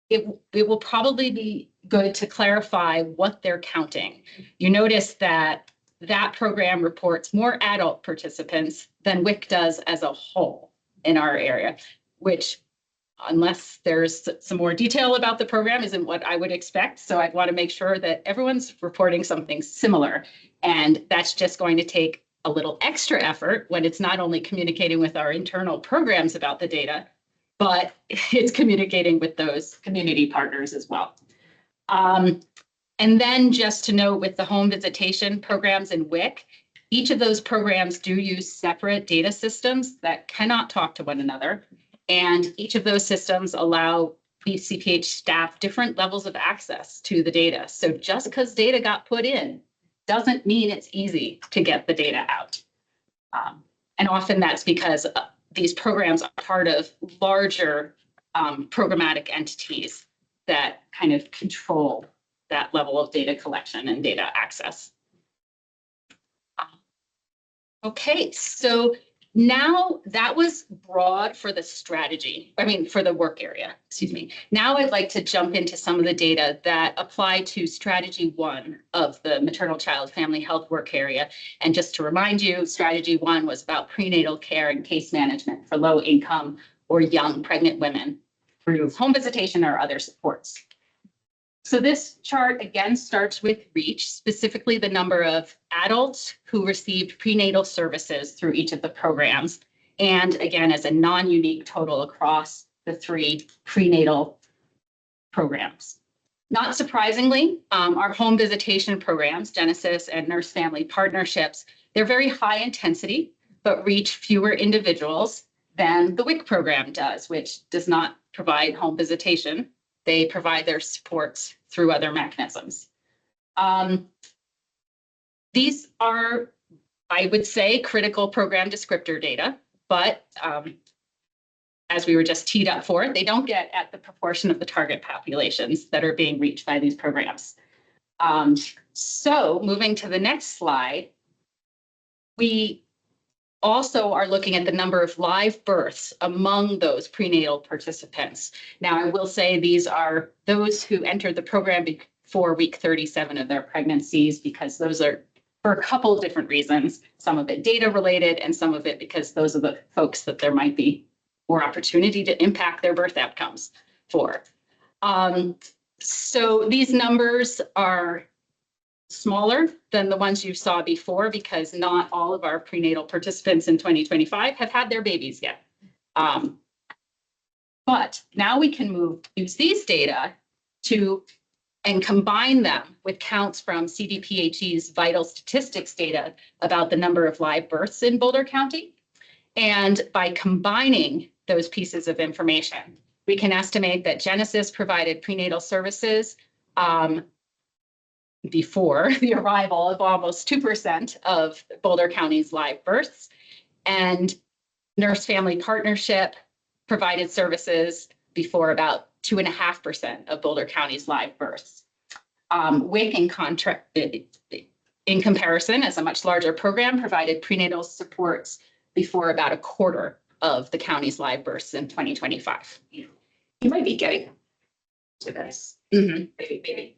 it will probably be good to clarify what they're counting. You notice that that program reports more adult participants than WIC does as a whole in our area, which, unless there's some more detail about the program, isn't what I would expect. So I'd want to make sure that everyone's reporting something similar. And that's just going to take a little extra effort when it's not only communicating with our internal programs about the data, but it's communicating with those community partners as well. And then just to note with the home visitation programs in WIC, each of those programs do use separate data systems that cannot talk to one another. And each of those systems allow BCPH staff different levels of access to the data. So just because data got put in doesn't mean it's easy to get the data out. And often that's because these programs are part of larger programmatic entities that kind of control that level of data collection and data access. Okay, so now that was broad for the strategy, for the work area, excuse me. Now I'd like to jump into some of the data that apply to strategy 1 of the maternal child family health work area. And just to remind you, strategy 1 was about prenatal care and case management for low income or young pregnant women through home visitation or other supports. So this chart again starts with REACH, specifically the number of adults who received prenatal services through each of the programs. And again, as a non-unique total across the 3 prenatal programs. Not surprisingly, our home visitation programs, Genesis and Nurse Family Partnerships, they're very high intensity, but reach fewer individuals than the WIC program does, which does not provide home visitation. They provide their supports through other mechanisms. These are, I would say, critical program descriptor data, but as we were just teed up for, they don't get at the proportion of the target populations that are being reached by these programs. So moving to the next slide, we also are looking at the number of live births among those prenatal participants. Now, I will say these are those who entered the program before week 37 of their pregnancies, because those are for a couple of different reasons, some of it data related and some of it because those are the folks that there might be more opportunity to impact their birth outcomes for. So these numbers are smaller than the ones you saw before because not all of our prenatal participants in 2025 have had their babies yet. But now we can use these data and combine them with counts from CDPHE's vital statistics data about the number of live births in Boulder County. And by combining those pieces of information, we can estimate that Genesis provided prenatal services before the arrival of almost 2% of Boulder County's live births. And Nurse Family Partnership provided services before about 2.5% of Boulder County's live births. WIC in comparison, as a much larger program, provided prenatal supports before about 1/4 of the county's live births in 2025. You might be getting to this, maybe.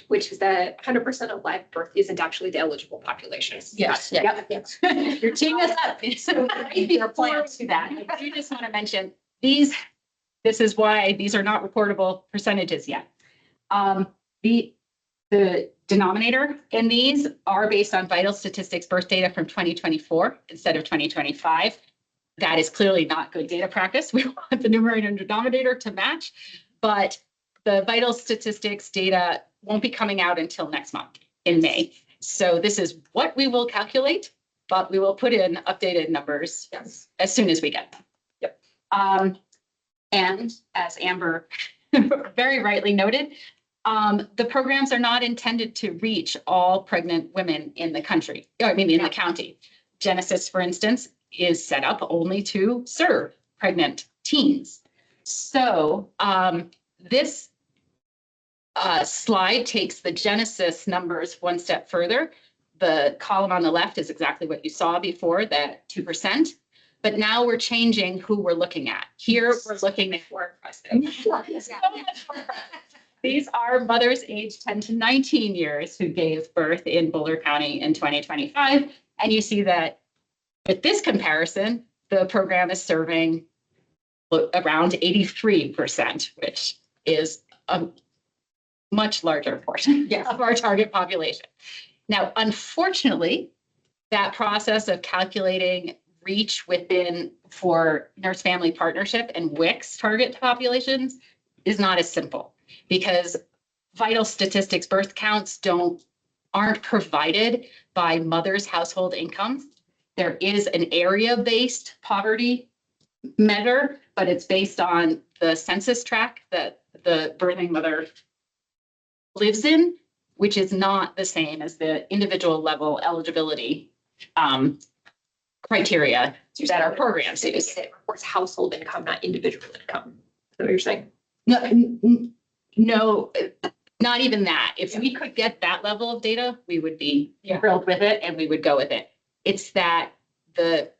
Which is that 100% of live birth isn't actually the eligible population. Yes. Yes. You're teeing us up. So before to that, I do just want to mention this is why these are not reportable percentages yet. The denominator in these are based on vital statistics birth data from 2024 instead of 2025. That is clearly not good data practice. We want the numerator and denominator to match, but the vital statistics data won't be coming out until next month in May. So this is what we will calculate, but we will put in updated numbers as soon as we get them. Yep. And as Amber very rightly noted, the programs are not intended to reach all pregnant women in the country, or I mean, in the county. Genesis, for instance, is set up only to serve pregnant teens. So this slide takes the Genesis numbers one step further. The column on the left is exactly what you saw before, that 2%. But now we're changing who we're looking at. Here, we're looking at more These are mothers aged 10 to 19 years who gave birth in Boulder County in 2025. And you see that with this comparison, the program is serving around 83%, which is a much larger portion of our target population. Now, unfortunately, that process of calculating reach within for nurse family partnership and WIC's target populations is not as simple, because vital statistics birth counts aren't provided by mother's household income. There is an area-based poverty measure, but it's based on the census tract that the birthing mother lives in, which is not the same as the individual level eligibility criteria that our programs use. It reports household income, not individual income. Is that what you're saying? No, not even that. If we could get that level of data, we would be thrilled with it and we would go with it. It's that the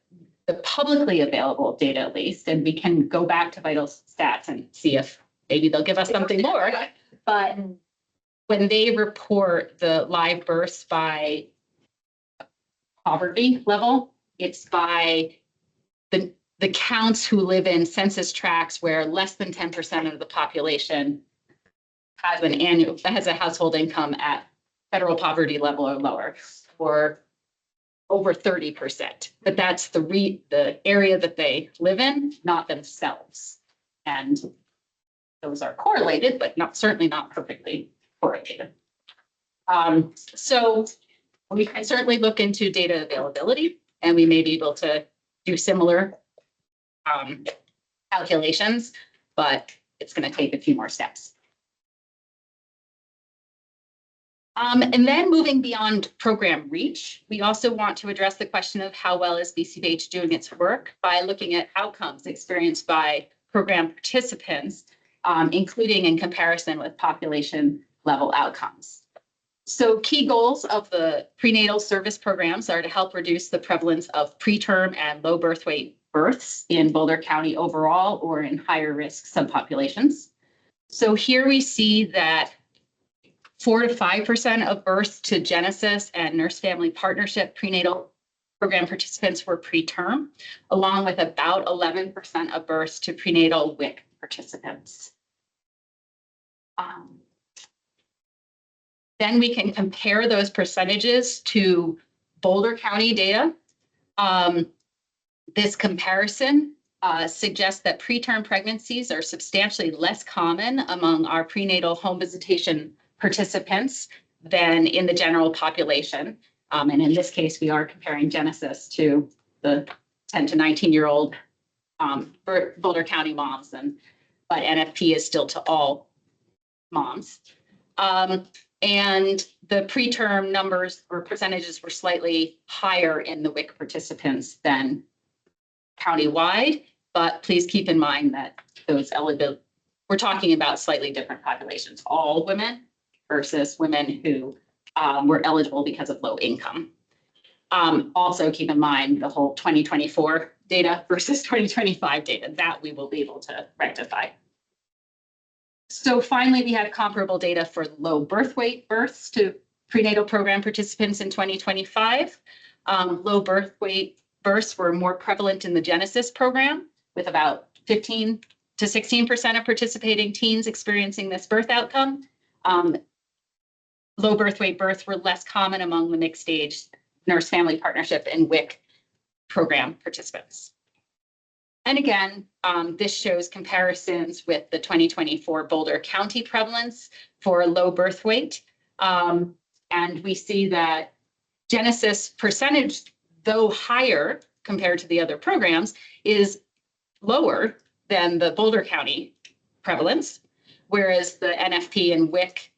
publicly available data, at least, and we can go back to Vital Stats and see if maybe they'll give us something more. But when they report the live births by poverty level, it's by the counts who live in census tracts where less than 10% of the population has a household income at federal poverty level or lower, or over 30%. But that's the area that they live in, not themselves. And those are correlated, but certainly not perfectly correlated. So we can certainly look into data availability, and we may be able to do similar calculations, but it's going to take a few more steps. And then moving beyond program reach, we also want to address the question of how well is BCBH doing its work by looking at outcomes experienced by program participants, including in comparison with population level outcomes. So key goals of the prenatal service programs are to help reduce the prevalence of preterm and low birth weight births in Boulder County overall or in higher risk subpopulations. So here we see that 4 to 5% of births to Genesis and Nurse Family Partnership prenatal program participants were preterm, along with about 11% of births to prenatal WIC participants. Then we can compare those percentages to Boulder County data. This comparison suggests that preterm pregnancies are substantially less common among our prenatal home visitation participants than in the general population. And in this case, we are comparing Genesis to the 10 to 19-year-old Boulder County moms, but NFP is still to all moms. And the preterm numbers or percentages were slightly higher in the WIC participants than countywide, but please keep in mind that we're talking about slightly different populations, all women versus women who were eligible because of low income. Also keep in mind the whole 2024 data versus 2025 data that we will be able to rectify. So finally, we have comparable data for low birth weight births to prenatal program participants in 2025. Low birth weight births were more prevalent in the Genesis program, with about 15 to 16% of participating teens experiencing this birth outcome. Low birth weight births were less common among the mixed age Nurse Family Partnership and WIC program participants. And again, this shows comparisons with the 2024 Boulder County prevalence for low birth weight. And we see that Genesis percentage, though higher compared to the other programs, is lower than the Boulder County prevalence, whereas the NFP and WIC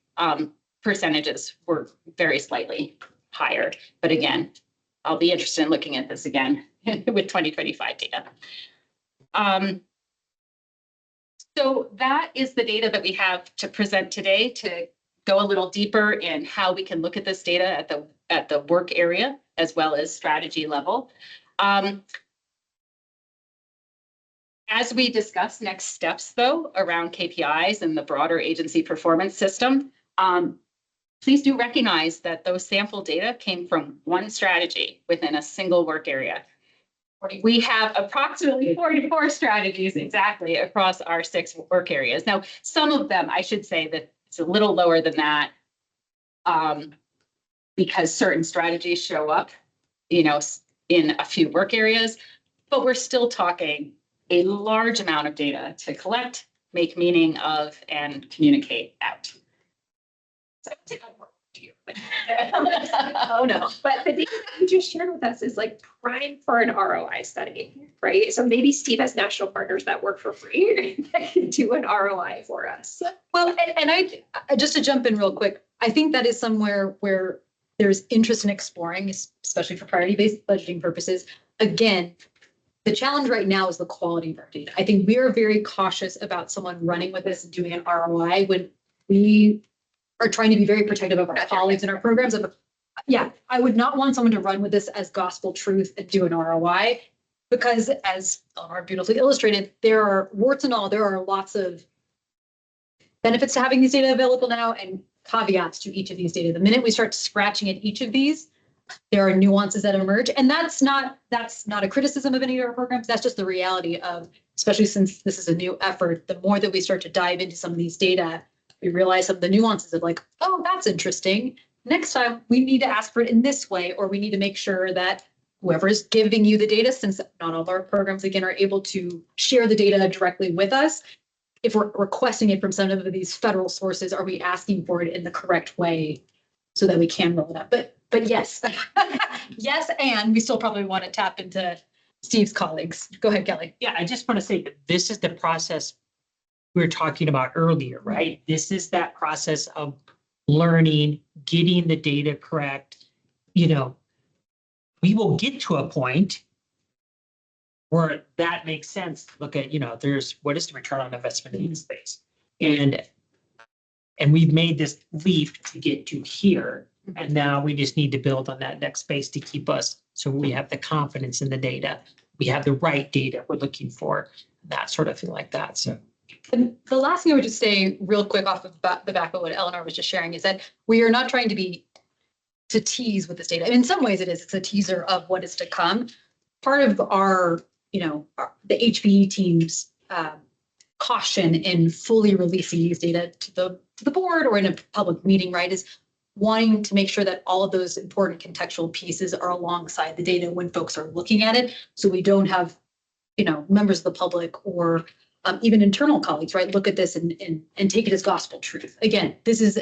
percentages were very slightly higher. But again, I'll be interested in looking at this again with 2025 data. So that is the data that we have to present today to go a little deeper in how we can look at this data at the work area as well as strategy level. As we discuss next steps, though, around KPIs and the broader agency performance system, please do recognize that those sample data came from one strategy within a single work area. We have approximately 44 strategies exactly across our 6 work areas. Now, some of them, I should say that it's a little lower than that because certain strategies show up, in a few work areas, but we're still talking a large amount of data to collect, make meaning of, and communicate out. So I take that work to you. Oh, no. But the data that you just shared with us is like prime for an ROI study, right? So maybe Steve has national partners that work for free that can do an ROI for us. Well, and I, just to jump in real quick, I think that is somewhere where there's interest in exploring, especially for priority-based budgeting purposes. Again, the challenge right now is the quality of our data. I think we are very cautious about someone running with this and doing an ROI when we are trying to be very protective of our colleagues and our programs. Yeah, I would not want someone to run with this as gospel truth and do an ROI because, as Eleanor beautifully illustrated, there are warts and all, there are lots of benefits to having these data available now and caveats to each of these data. The minute we start scratching at each of these, there are nuances that emerge. And that's not a criticism of any of our programs. That's just the reality of, especially since this is a new effort, the more that we start to dive into some of these data, we realize some of the nuances of like, oh, that's interesting. Next time we need to ask for it in this way, or we need to make sure that whoever is giving you the data, since not all of our programs, again, are able to share the data directly with us. If we're requesting it from some of these federal sources, are we asking for it in the correct way so that we can roll it up? But yes, yes, and we still probably want to tap into Steve's colleagues. Go ahead, Kelly. Yeah, I just want to say that this is the process we were talking about earlier, right? This is that process of learning, getting the data correct. We will get to a point where that makes sense to look at, there's what is the return on investment in this space? And we've made this leap to get to here. And now we just need to build on that next space to keep us, so we have the confidence in the data. We have the right data we're looking for, that sort of thing like that. So. And the last thing I would just say real quick off of the back of what Eleanor was just sharing is that we are not trying to tease with this data. In some ways it is, it's a teaser of what is to come. Part of our, the HPE team's caution in fully releasing these data to the board or in a public meeting, right, is wanting to make sure that all of those important contextual pieces are alongside the data when folks are looking at it. So we don't have, members of the public or even internal colleagues, right, look at this and take it as gospel truth. Again, this is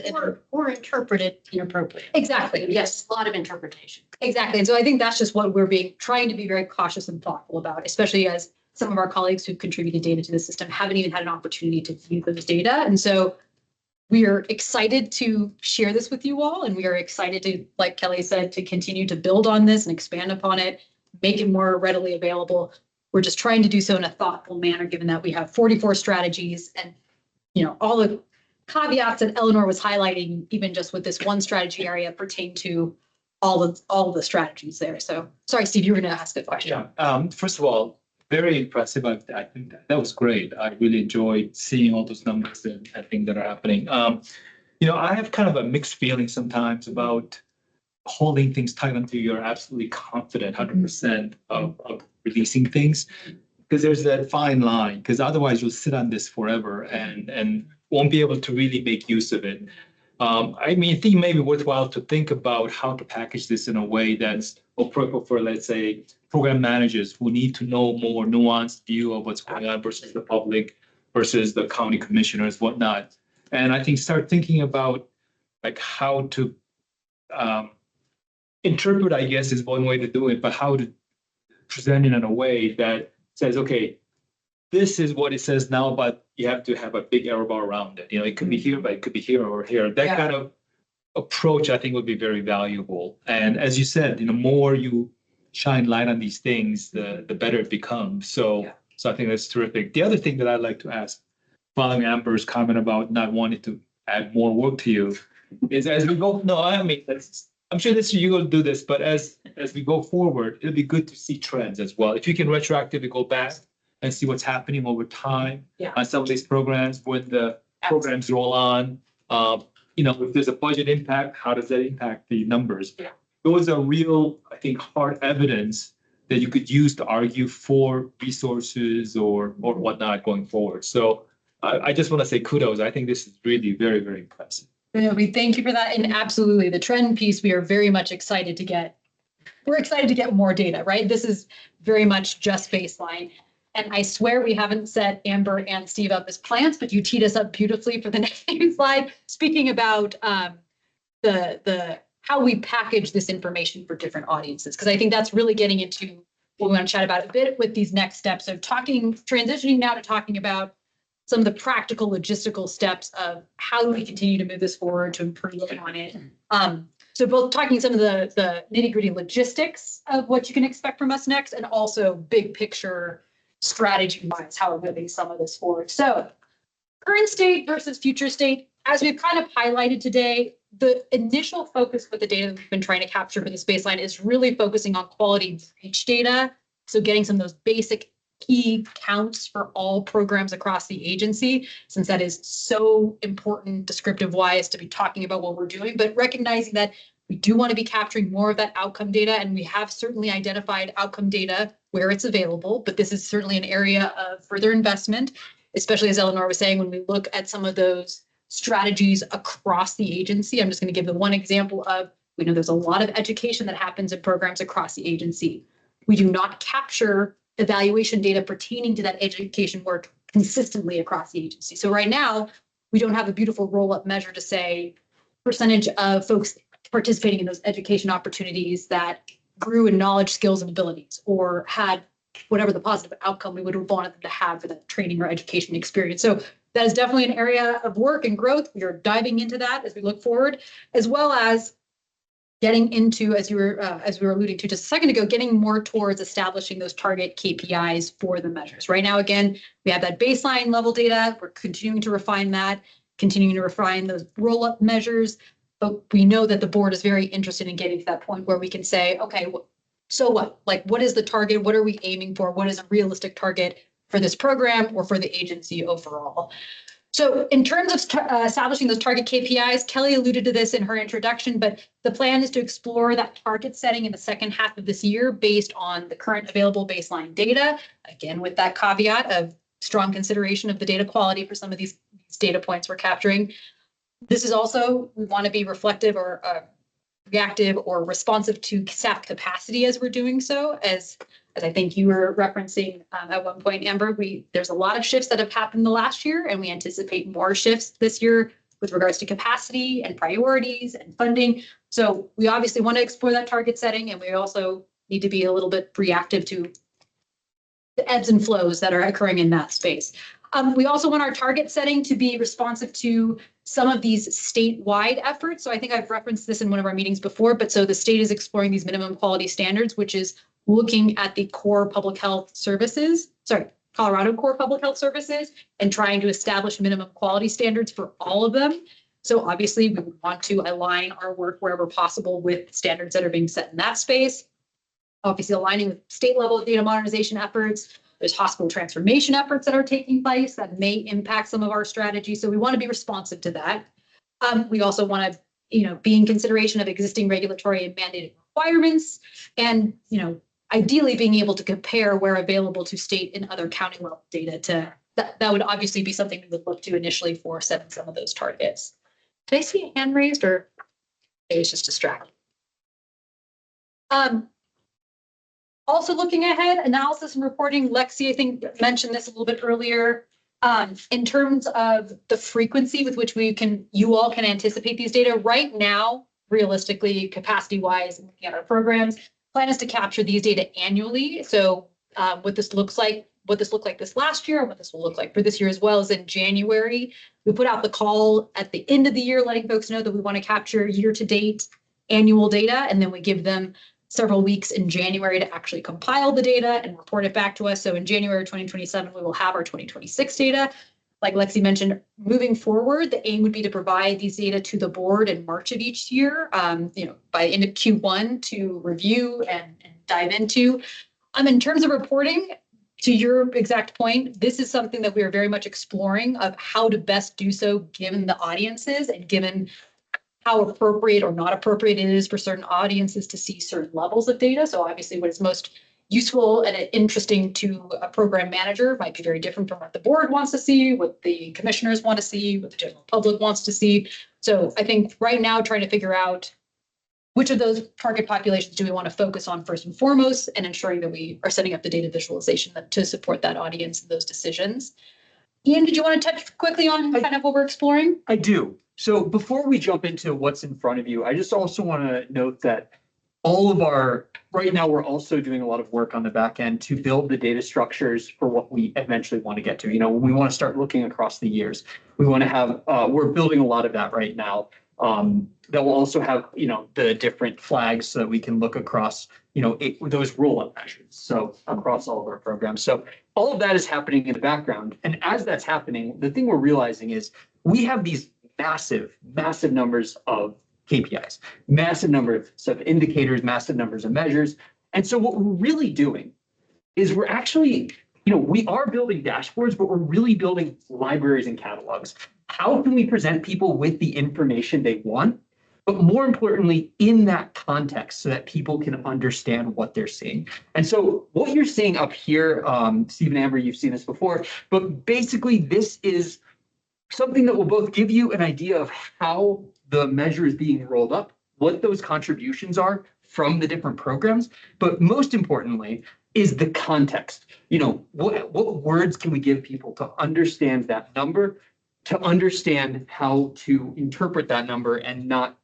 Or interpret it inappropriately. exactly, yes, A lot of interpretation. exactly. And so I think that's just what we're trying to be very cautious and thoughtful about, especially as some of our colleagues who've contributed data to the system haven't even had an opportunity to view those data. And so we are excited to share this with you all, and we are excited to, like Kelly said, to continue to build on this and expand upon it, make it more readily available. We're just trying to do so in a thoughtful manner, given that we have 44 strategies and, all the caveats that Eleanor was highlighting, even just with this one strategy area, pertain to all of the strategies there. So sorry, Steve, you were going to ask a question. Yeah, first of all, very impressive. I think that was great. I really enjoyed seeing all those numbers and things that are happening. I have kind of a mixed feeling sometimes about holding things tight until you're absolutely confident 100% of releasing things, because there's that fine line, because otherwise you'll sit on this forever and won't be able to really make use of it. I think it may be worthwhile to think about how to package this in a way that's appropriate for, let's say, program managers who need to know more nuanced view of what's going on versus the public versus the county commissioners, whatnot. And I think start thinking about like how to interpret, I guess, is one way to do it, but how to present it in a way that says, okay, this is what it says now, but you have to have a big error bar around it. You know, it could be here, but it could be here or here. That Yeah. kind of approach, I think, would be very valuable. And as you said, more you shine light on these things, the better it becomes. So I think that's terrific. The other thing that I'd like to ask, following Amber's comment about not wanting to add more work to you, is as we go, no, I mean, I'm sure this you will do this, but as we go forward, it'll be good to see trends as well. If you can retroactively go back and see what's happening over time on some of these programs, when the programs roll on, if there's a budget impact, how does that impact the numbers? Yeah. Those are real, I think, hard evidence that you could use to argue for resources or whatnot going forward. So I just want to say kudos. I think this is really very, very impressive. We thank you for that. And absolutely, the trend piece, we are very much excited to get. We're excited to get more data, right? This is very much just baseline. And I swear we haven't set Amber and Steve up as plants, but you teed us up beautifully for the next slide, speaking about the how we package this information for different audiences. Because I think that's really getting into what we want to chat about a bit with these next steps of transitioning now to talking about some of the practical logistical steps of how do we continue to move this forward to improve on it. So both talking some of the nitty gritty logistics of what you can expect from us next, and also big picture strategy wise, how we're moving some of this forward. So current state versus future state, as we've kind of highlighted today, the initial focus with the data that we've been trying to capture for this baseline is really focusing on quality reach data. So getting some of those basic key counts for all programs across the agency, since that is so important descriptive wise to be talking about what we're doing, but recognizing that we do want to be capturing more of that outcome data, and we have certainly identified outcome data where it's available, but this is certainly an area of further investment, especially as Eleanor was saying, when we look at some of those strategies across the agency. I'm just going to give the one example of, we know there's a lot of education that happens in programs across the agency. We do not capture evaluation data pertaining to that education work consistently across the agency. So right now, we don't have a beautiful roll-up measure to say percentage of folks participating in those education opportunities that grew in knowledge, skills, and abilities, or had whatever the positive outcome we would have wanted them to have for that training or education experience. So that is definitely an area of work and growth. We are diving into that as we look forward, as well as getting into, as we were alluding to just a second ago, getting more towards establishing those target KPIs for the measures. Right now, again, we have that baseline level data. We're continuing to refine that, continuing to refine those roll-up measures. But we know that the board is very interested in getting to that point where we can say, okay, so what? Like, what is the target? What are we aiming for? What is a realistic target for this program or for the agency overall? So in terms of establishing those target KPIs, Kelly alluded to this in her introduction, but the plan is to explore that target setting in the second half of this year based on the current available baseline data. Again, with that caveat of strong consideration of the data quality for some of these data points we're capturing. This is also, we want to be reflective or reactive or responsive to staff capacity as we're doing so. As I think you were referencing at one point, Amber, there's a lot of shifts that have happened the last year, and we anticipate more shifts this year with regards to capacity and priorities and funding. So we obviously want to explore that target setting, and we also need to be a little bit reactive to the ebbs and flows that are occurring in that space. We also want our target setting to be responsive to some of these statewide efforts. So I think I've referenced this in one of our meetings before, but so the state is exploring these minimum quality standards, which is looking at the core public health services, Colorado core public health services, and trying to establish minimum quality standards for all of them. So obviously we would want to align our work wherever possible with standards that are being set in that space. Obviously aligning with state level data modernization efforts. There's hospital transformation efforts that are taking place that may impact some of our strategies. So we want to be responsive to that. We also want to, be in consideration of existing regulatory and mandated requirements, and, ideally being able to compare where available to state and other county level data that would obviously be something we would look to initially for setting some of those targets. Did I see a hand raised, or maybe it's just distracting? Also looking ahead, analysis and reporting, Lexi, I think, mentioned this a little bit earlier. In terms of the frequency with which you all can anticipate these data right now, realistically, capacity-wise, looking at our programs, plan is to capture these data annually. So what this looks like what this looked like this last year and what this will look like for this year as well, is in January. We put out the call at the end of the year, letting folks know that we want to capture year-to-date annual data, and then we give them several weeks in January to actually compile the data and report it back to us. So in January 2027, we will have our 2026 data. Like Lexi mentioned, moving forward, the aim would be to provide these data to the board in March of each year, by end of Q1 to review and dive into. In terms of reporting, to your exact point, this is something that we are very much exploring of how to best do so given the audiences and given how appropriate or not appropriate it is for certain audiences to see certain levels of data. So obviously what is most useful and interesting to a program manager might be very different from what the board wants to see, what the commissioners want to see, what the general public wants to see. So I think right now trying to figure out which of those target populations do we want to focus on first and foremost, and ensuring that we are setting up the data visualization to support that audience and those decisions. Ian, did you want to touch quickly on kind of what we're exploring? I do. So before we jump into what's in front of you, I just also want to note that right now, we're also doing a lot of work on the back end to build the data structures for what we eventually want to get to. When we want to start looking across the years, we want to have, we're building a lot of that right now. That will also have, the different flags so that we can look across, those roll-up measures. So across all of our programs. So all of that is happening in the background. And as that's happening, the thing we're realizing is we have these massive, massive numbers of KPIs, massive numbers of indicators, massive numbers of measures. And so what we're really doing is we're actually, we are building dashboards, but we're really building libraries and catalogs. How can we present people with the information they want, but more importantly, in that context so that people can understand what they're seeing? And so what you're seeing up here, Steve and Amber, you've seen this before, but basically this is something that will both give you an idea of how the measure is being rolled up, what those contributions are from the different programs, but most importantly is the context. What words can we give people to understand that number, to understand how to interpret that number and not,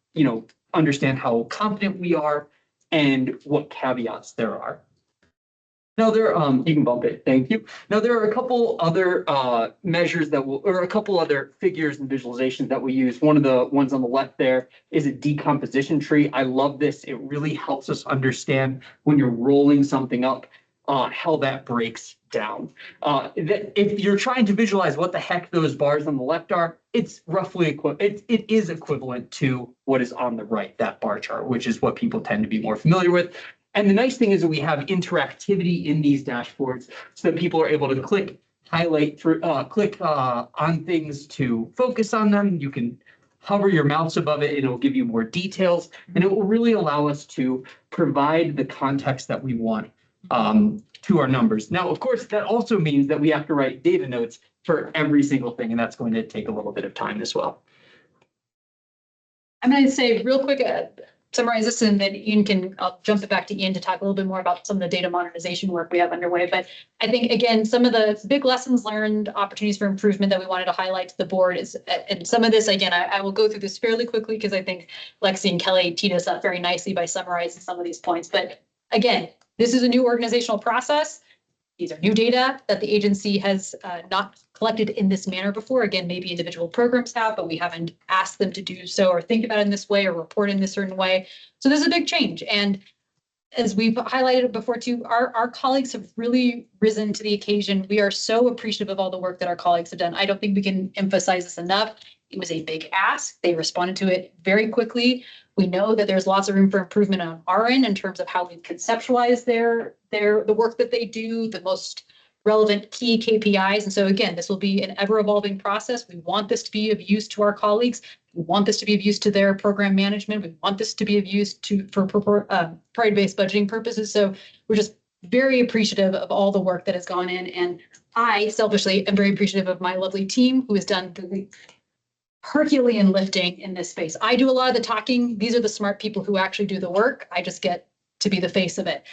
understand how confident we are and what caveats there are. Now you can bump it, thank you. Now there are a couple other measures or a couple other figures and visualizations that we use. One of the ones on the left there is a decomposition tree. I love this. It really helps us understand when you're rolling something up, how that breaks down. If you're trying to visualize what the heck those bars on the left are, it's roughly it is equivalent to what is on the right, that bar chart, which is what people tend to be more familiar with. And the nice thing is that we have interactivity in these dashboards so that people are able to click on things to focus on them. You can hover your mouse above it and it will give you more details, and it will really allow us to provide the context that we want to our numbers. Now, of course, that also means that we have to write data notes for every single thing, and that's going to take a little bit of time as well. I'm going to say real quick, summarize this, and then I'll jump it back to Ian to talk a little bit more about some of the data modernization work we have underway. But I think, again, some of the big lessons learned, opportunities for improvement that we wanted to highlight to the board is, and some of this, again, I will go through this fairly quickly because I think Lexi and Kelly teed us up very nicely by summarizing some of these points. But again, this is a new organizational process. These are new data that the agency has not collected in this manner before. Again, maybe individual programs have, but we haven't asked them to do so or think about it in this way or report in this certain way. So this is a big change. And as we've highlighted before too, our colleagues have really risen to the occasion. We are so appreciative of all the work that our colleagues have done. I don't think we can emphasize this enough. It was a big ask. They responded to it very quickly. We know that there's lots of room for improvement on our end in terms of how we conceptualize the work that they do, the most relevant key KPIs. And so again, this will be an ever evolving process. We want this to be of use to our colleagues. We want this to be of use to their program management. We want this to be of use for priority-based budgeting purposes. So we're just very appreciative of all the work that has gone in. And I selfishly am very appreciative of my lovely team who has done the Herculean lifting in this space. I do a lot of the talking. These are the smart people who actually do the work. I just get to be the face of it.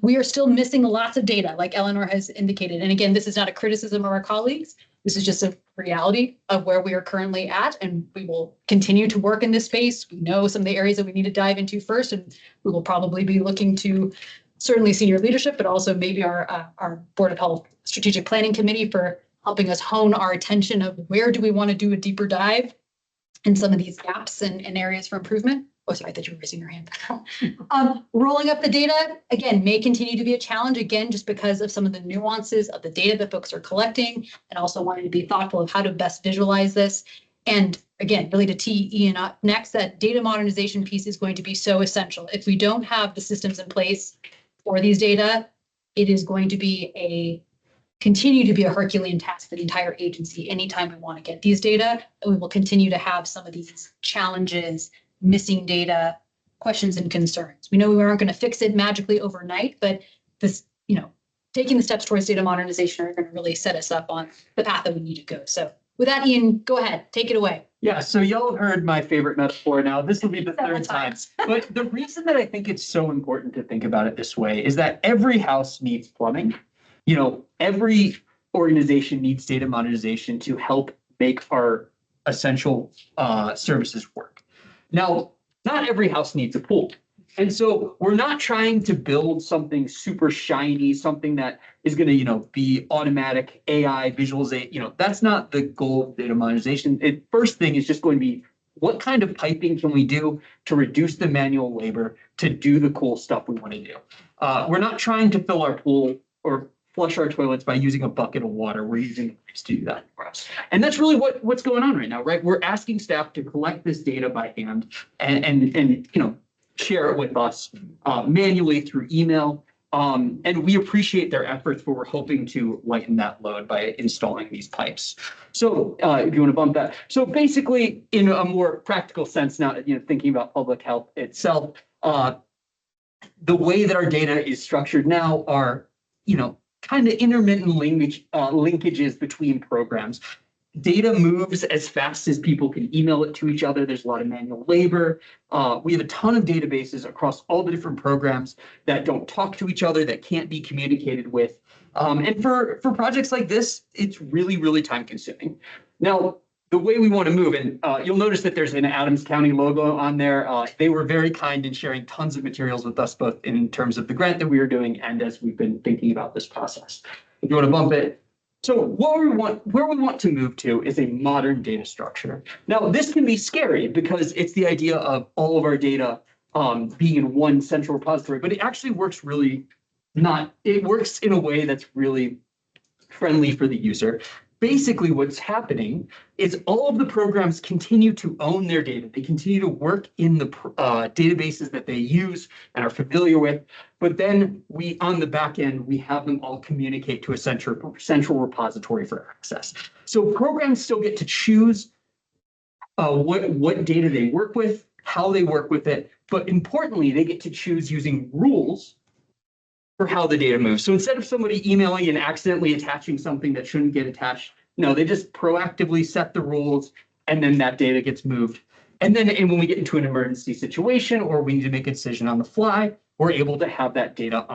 We are still missing lots of data, like Eleanor has indicated. And again, this is not a criticism of our colleagues. This is just a reality of where we are currently at, and we will continue to work in this space. We know some of the areas that we need to dive into first, and we will probably be looking to certainly senior leadership, but also maybe our Board of Health strategic planning committee for helping us hone our attention of where do we want to do a deeper dive in some of these gaps and areas for improvement. Oh, sorry, I thought you were raising your hand. Rolling up the data, again, may continue to be a challenge, again, just because of some of the nuances of the data that folks are collecting, and also wanting to be thoughtful of how to best visualize this. And again, really to tee Ian up next, that data modernization piece is going to be so essential. If we don't have the systems in place for these data, it is going to continue to be a Herculean task for the entire agency anytime we want to get these data. And we will continue to have some of these challenges, missing data, questions and concerns. We know we aren't going to fix it magically overnight, but this, taking the steps towards data modernization are going to really set us up on the path that we need to go. So with that, Ian, go ahead, take it away. Yeah, so y'all have heard my favorite metaphor now. This will be the third time. But the reason that I think it's so important to think about it this way is that every house needs plumbing. Every organization needs data modernization to help make our essential services work. Now, not every house needs a pool. And so we're not trying to build something super shiny, something that is going to, be automatic AI visualization. That's not the goal of data modernization. First thing is just going to be, what kind of piping can we do to reduce the manual labor to do the cool stuff we want to do? We're not trying to fill our pool or flush our toilets by using a bucket of water. We're using the pipes to do that for us. And that's really what's going on right now, right? We're asking staff to collect this data by hand and share it with us manually through email. And we appreciate their efforts, but we're hoping to lighten that load by installing these pipes. So if you want to bump that. So basically, in a more practical sense now, thinking about public health itself, the way that our data is structured now are, kind of intermittent linkages between programs. Data moves as fast as people can email it to each other. There's a lot of manual labor. We have a ton of databases across all the different programs that don't talk to each other, that can't be communicated with. And for projects like this, it's really, really time consuming. Now, the way we want to move, and you'll notice that there's an Adams County logo on there. They were very kind in sharing tons of materials with us, both in terms of the grant that we were doing and as we've been thinking about this process. If you want to bump it. So where we want to move to is a modern data structure. Now, this can be scary because it's the idea of all of our data being in one central repository, but it actually works it works in a way that's really friendly for the user. Basically, what's happening is all of the programs continue to own their data. They continue to work in the databases that they use and are familiar with. But then on the back end, we have them all communicate to a central repository for access. So programs still get to choose what data they work with, how they work with it. But importantly, they get to choose using rules for how the data moves. So instead of somebody emailing and accidentally attaching something that shouldn't get attached, no, they just proactively set the rules and then that data gets moved. And when we get into an emergency situation or we need to make a decision on the fly, we're able to have that data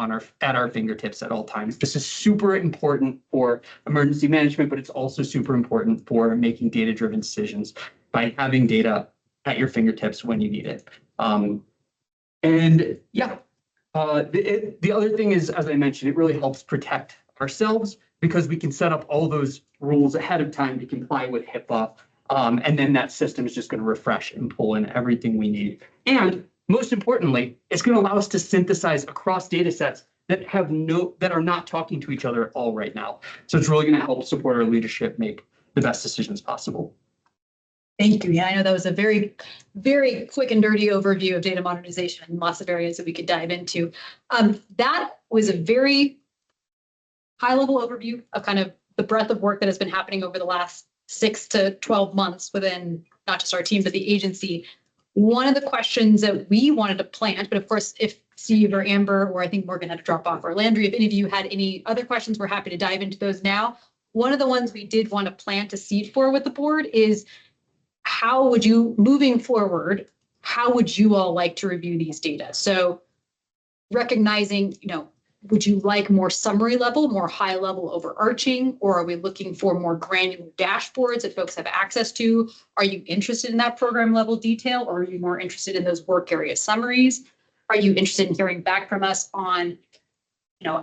at our fingertips at all times. This is super important for emergency management, but it's also super important for making data-driven decisions by having data at your fingertips when you need it. The other thing is, as I mentioned, it really helps protect ourselves because we can set up all those rules ahead of time to comply with HIPAA. And then that system is just going to refresh and pull in everything we need. And most importantly, it's going to allow us to synthesize across data sets that are not talking to each other at all right now. So it's really going to help support our leadership make the best decisions possible. Thank you. Yeah, I know that was a very, very quick and dirty overview of data modernization and lots of areas that we could dive into. That was a very high-level overview of kind of the breadth of work that has been happening over the last 6 to 12 months within not just our team, but the agency. One of the questions that we wanted to plant, but of course, if Steve or Amber, or I think Morgan had to drop off, or Landry, if any of you had any other questions, we're happy to dive into those now. One of the ones we did want to plant a seed for with the board is, how would you, moving forward, how would you all like to review these data? So recognizing, would you like more summary level, more high level overarching, or are we looking for more granular dashboards that folks have access to? Are you interested in that program level detail, or are you more interested in those work area summaries? Are you interested in hearing back from us on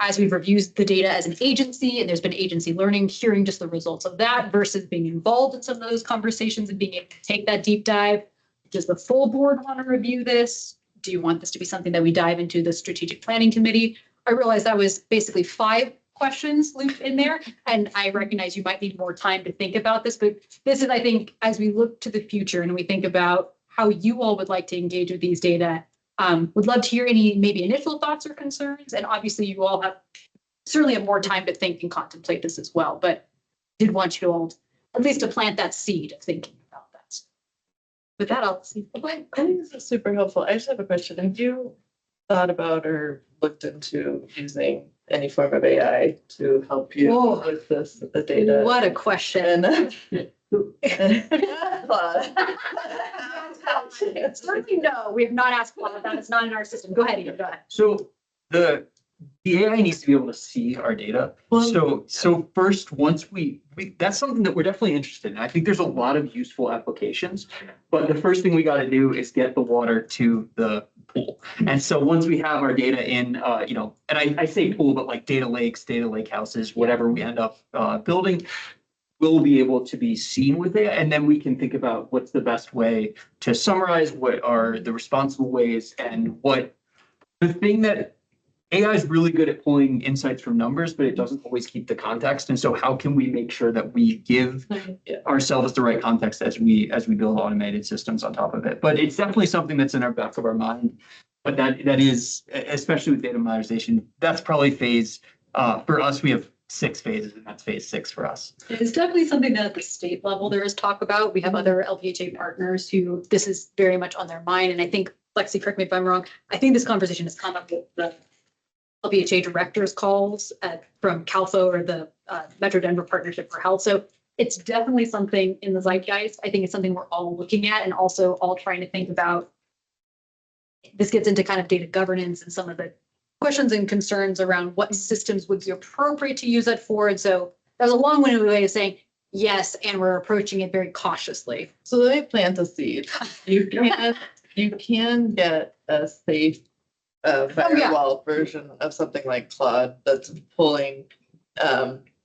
as we've reviewed the data as an agency and there's been agency learning, hearing just the results of that versus being involved in some of those conversations and being able to take that deep dive. Does the full board want to review this? Do you want this to be something that we dive into the strategic planning committee? I realized that was basically 5 questions looped in there. And I recognize you might need more time to think about this, but this is, I think, as we look to the future and we think about how you all would like to engage with these data, would love to hear any maybe initial thoughts or concerns. And obviously you all certainly have more time to think and contemplate this as well, but did want you to all at least to plant that seed of thinking about that. With that, I'll see. I think this is super helpful. I just have a question. Have you thought about or looked into using any form of AI to help you Whoa. with the data? What a question. Certainly no, we have not asked Claude. That is not in our system. Go ahead, Ian, go ahead. So the AI needs to be able to see our data. So first, once we that's something that we're definitely interested in. I think there's a lot of useful applications, but the first thing we got to do is get the water to the pool. And so once we have our data in, and I say pool, but like data lakes, data lake houses, whatever we end up building, will be able to be seen with it. And then we can think about what's the best way to summarize, what are the responsible ways, and what the thing that AI is really good at pulling insights from numbers, but it doesn't always keep the context. And so how can we make sure that we give ourselves the right context as we build automated systems on top of it? But it's definitely something that's in our back of our mind. But that is, especially with data modernization, that's probably phase, for us, we have 6 phases, and that's phase 6 for us. It's definitely something that at the state level there is talk about. We have other LPHA partners who this is very much on their mind. And I think, Lexi, correct me if I'm wrong, I think this conversation has come up with the LPHA directors calls from CalFO or the Metro Denver Partnership for Health. So it's definitely something in the zeitgeist. I think it's something we're all looking at and also all trying to think about. This gets into kind of data governance and some of the questions and concerns around what systems would be appropriate to use that for. And so that was a long-winded way of saying yes, and we're approaching it very cautiously. So let me plant a seed. You can get a safe firewall version of something like Claude that's pulling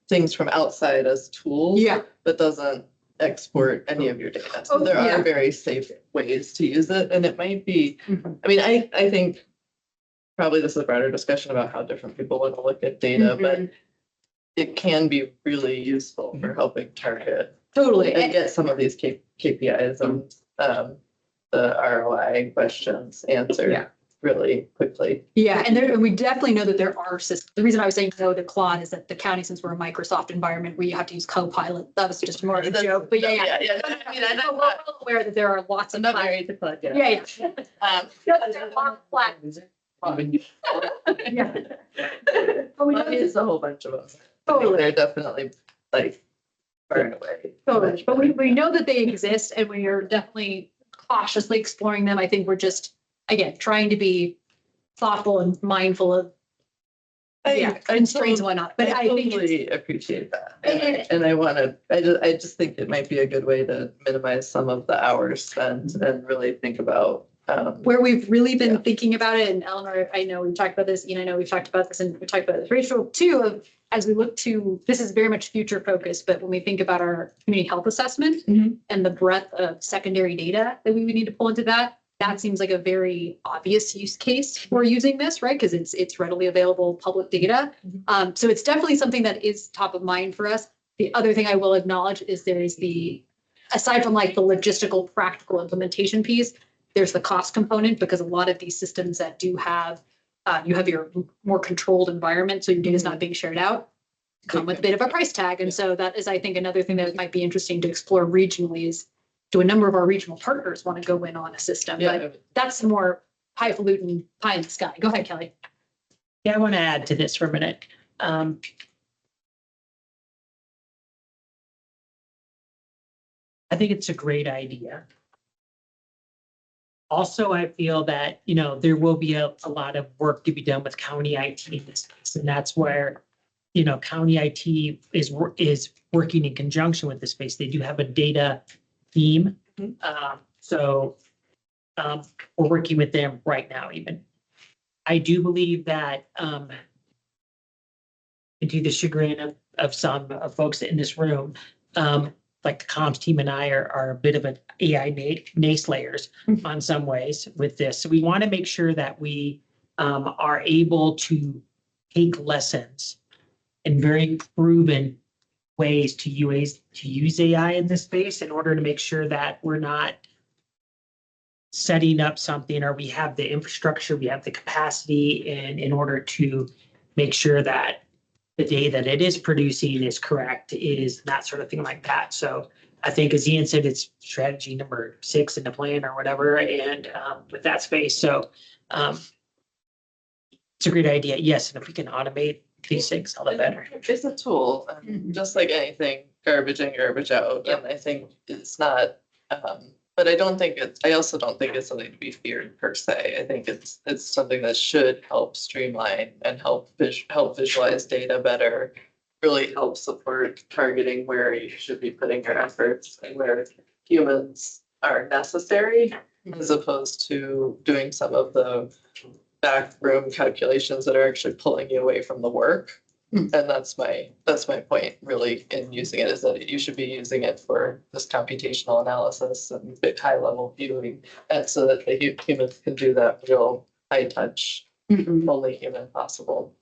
things from outside as tools, but doesn't export any of your data. So there are very safe ways to use it, and it might be. I mean, I think probably this is a broader discussion about how different people want to look at data, but it can be really useful for helping target and get some of these KPIs and the ROI questions answered really quickly. Yeah, and we definitely know that there are systems. The reason I was saying no to Claude is that the county, since we're a Microsoft environment where you have to use Copilot, that was just more of a joke. But I mean, I'm well aware that there are lots of. I'm not married to Claude yet. There are a lot of platforms. Yeah. But we know It's a whole bunch of them. Totally. They're definitely like far and away. Totally. But we know that they exist and we are definitely cautiously exploring them. I think we're just, again, trying to be thoughtful and mindful of constraints and whatnot. But I think totally appreciate that. And I just think it might be a good way to minimize some of the hours spent and really think about where we've really been thinking about it. And Eleanor, I know we've talked about this, Ian, I know we've talked about this, and we talked about this, Rachel, too, of as we look to, this is very much future focused, but when we think about our community health assessment and the breadth of secondary data that we would need to pull into that, that seems like a very obvious use case for using this, right? Because it's readily available public data. So it's definitely something that is top of mind for us. The other thing I will acknowledge is there is aside from like the logistical, practical implementation piece, there's the cost component, because a lot of these systems that do have, you have your more controlled environment, so your data is not being shared out, come with a bit of a price tag. And so that is, I think, another thing that might be interesting to explore regionally is, do a number of our regional partners want to go in on a system? But that's more highfalutin pie in the sky. Go ahead, Kelly. Yeah, I want to add to this for a minute. I think it's a great idea. Also, I feel that, there will be a lot of work to be done with county IT in this case. And that's where, county IT is working in conjunction with the space. They do have a data team. So we're working with them right now even. I do believe that to the chagrin of some folks in this room, like the comms team and I are a bit of an AI naysayers on some ways with this. So we want to make sure that we are able to take lessons and very proven ways to use AI in this space in order to make sure that we're not setting up something, or we have the infrastructure, we have the capacity in order to make sure that the data that it is producing is correct, is that sort of thing like that. So I think, as Ian said, it's strategy number 6 in the plan or whatever, and with that space. So it's a great idea. Yes, and if we can automate these things, all the better. It's a tool, and just like anything, garbage in, garbage out, and I think it's not, but I also don't think it's something to be feared per se. I think it's something that should help streamline and help visualize data better, really help support targeting where you should be putting your efforts and where humans are necessary, as opposed to doing some of the backroom calculations that are actually pulling you away from the work. And that's my point really in using it, is that you should be using it for this computational analysis and big high level viewing, and so that the humans can do that real high touch, only human possible.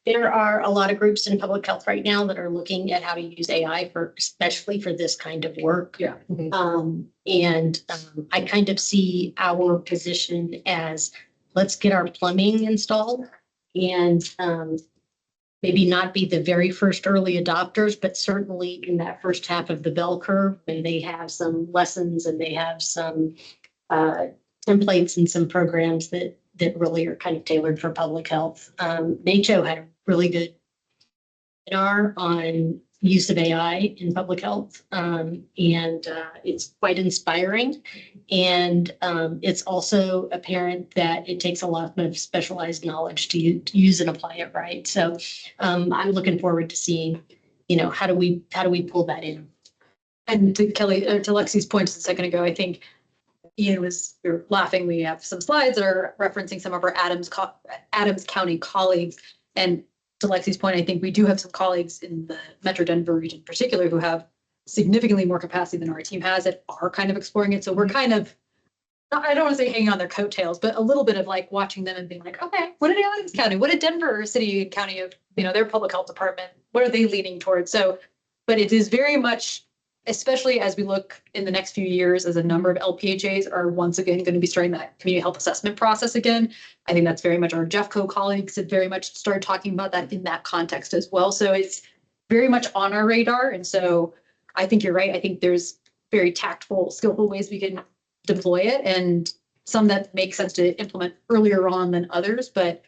There are a lot of groups in public health right now that are looking at how to use AI especially for this kind of work. Yeah. I kind of see our position as, let's get our plumbing installed and maybe not be the very first early adopters, but certainly in that first half of the bell curve, when they have some lessons and they have some templates and some programs that really are kind of tailored for public health. NACHO had a really good webinar on use of AI in public health. It's quite inspiring. And it's also apparent that it takes a lot of specialized knowledge to use and apply it right. So I'm looking forward to seeing, how do we pull that in? And to Lexi's point just a second ago, I think Ian we were laughing. We have some slides that are referencing some of our Adams County colleagues. And to Lexi's point, I think we do have some colleagues in the Metro Denver region in particular who have significantly more capacity than our team has that are kind of exploring it. So we're kind of, I don't want to say hanging on their coattails, but a little bit of like watching them and being like, okay, what did Adams County, what did Denver City and County of, their public health department, what are they leaning towards? So, but it is very much, especially as we look in the next few years, as a number of LPHAs are once again going to be starting that community health assessment process again. I think that's very much our JEFCO colleagues have very much started talking about that in that context as well. So it's very much on our radar. And so I think you're right. I think there's very tactful, skillful ways we can deploy it, and some that make sense to implement earlier on than others. But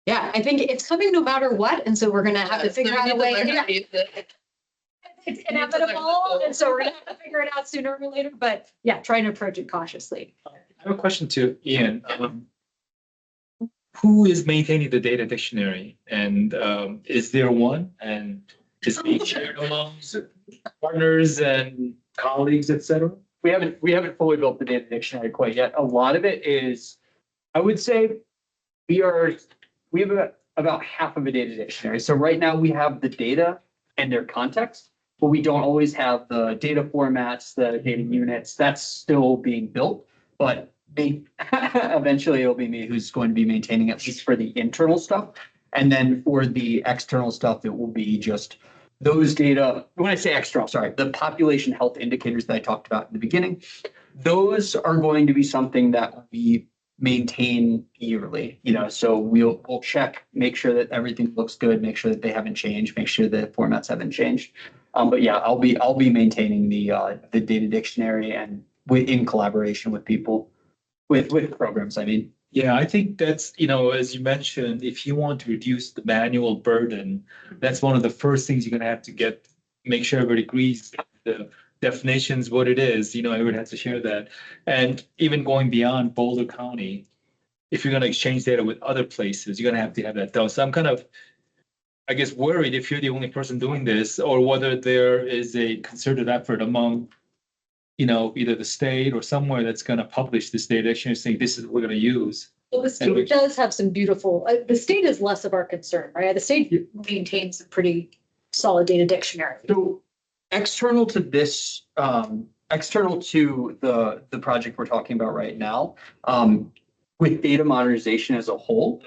yeah, I think it's coming no matter what. And so we're going to have to figure out a way. It's inevitable, and so we're gonna have to figure it out sooner or later, but yeah, trying to approach it cautiously. I have a question to Ian. Who is maintaining the data dictionary, and is there one, and is it being shared among partners and colleagues, et cetera? We haven't fully built the data dictionary quite yet. A lot of it is, I would say, we have about half of a data dictionary. So right now we have the data and their context, but we don't always have the data formats, the data units. That's still being built, but eventually it'll be me who's going to be maintaining at least for the internal stuff. And then for the external stuff, it will be just those data. When I say external, sorry, the population health indicators that I talked about in the beginning, those are going to be something that we maintain yearly, so we'll check, make sure that everything looks good, make sure that they haven't changed, make sure the formats haven't changed. But yeah, I'll be maintaining the data dictionary, and in collaboration with people with programs. I mean, yeah, I think that's, as you mentioned, if you want to reduce the manual burden, that's one of the first things you're going to have to make sure everybody agrees the definitions, what it is, everyone has to share that. And even going beyond Boulder County, if you're going to exchange data with other places, you're going to have that done. So I'm kind of, I guess, worried if you're the only person doing this, or whether there is a concerted effort among, either the state or somewhere that's going to publish this data dictionary saying this is what we're going to use. Well, the state does have some beautiful, the state is less of our concern, right? The state maintains a pretty solid data dictionary. So external to this, external to the project we're talking about right now, with data modernization as a whole,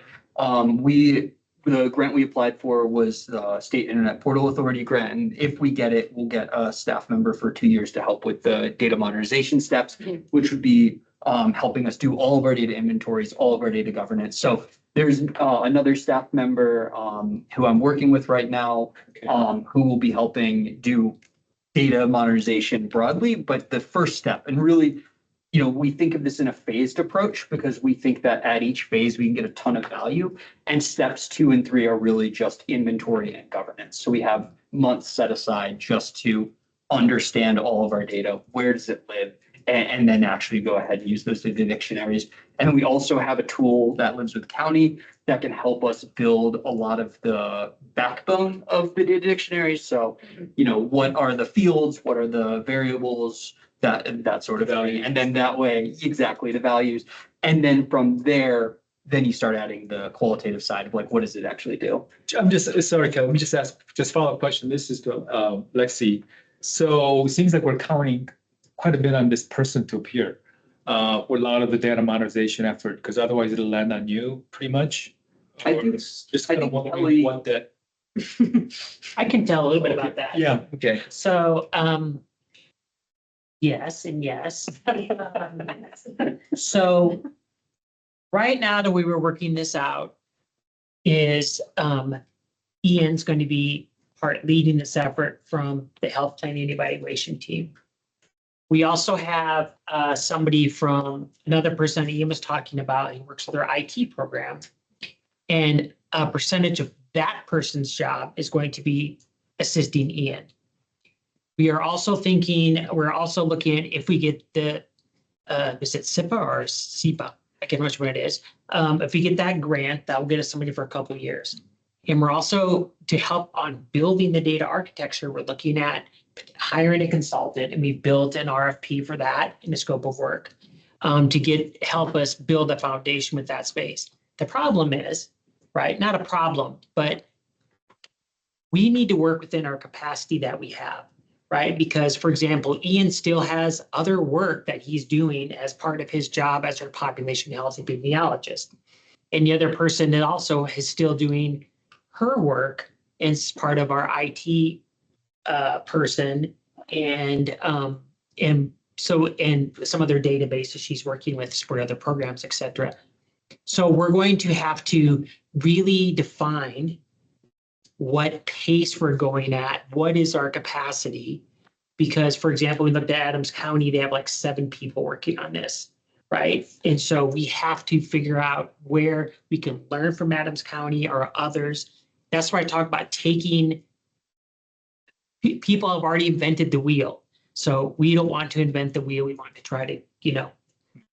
the grant we applied for was the State Internet Portal Authority grant. And if we get it, we'll get a staff member for 2 years to help with the data modernization steps, which would be helping us do all of our data inventories, all of our data governance. So there's another staff member who I'm working with right now, who will be helping do data modernization broadly. But the first step, and really, you know, we think of this in a phased approach because we think that at each phase we can get a ton of value. And steps 2 and 3 are really just inventory and governance. So we have months set aside just to understand all of our data. Where does it live? And then actually go ahead and use those data dictionaries. And we also have a tool that lives with county that can help us build a lot of the backbone of the data dictionaries. So, you know, what are the fields? What are the variables? That sort of thing. And then that way, exactly, the values. And then from there, then you start adding the qualitative side of like, what does it actually do? I'm just, sorry, Kel, let me just ask, just follow-up question. This is to Lexi. So it seems like we're counting quite a bit on this person to appear with a lot of the data modernization effort, because otherwise it'll land on you pretty much. I Or think- just I kind of think wondering Kelly- what that. I can tell a little bit about that. Yeah, okay. So, yes and yes. So right now, the way we're working this out is Ian's going to be leading this effort from the health planning and evaluation team. We also have somebody from another person that Ian was talking about. He works with our IT program. And a percentage of that person's job is going to be assisting Ian. We are also looking at if we get the, is it SIPA or SIPA? I can't remember what it is. If we get that grant, that will get us somebody for a couple of years. And we're also, to help on building the data architecture, we're looking at hiring a consultant, and we built an RFP for that in the scope of work to help us build a foundation with that space. The problem is, right, not a problem, but we need to work within our capacity that we have. Right? Because, for example, Ian still has other work that he's doing as part of his job as our population health epidemiologist. And the other person that also is still doing her work as part of our IT person and some other databases she's working with for other programs, et cetera. So we're going to have to really define what pace we're going at, what is our capacity? Because, for example, we looked at Adams County, they have like 7 people working on this, right? And so we have to figure out where we can learn from Adams County or others. That's why I talk about taking, people have already invented the wheel. So we don't want to invent the wheel. We want to try to,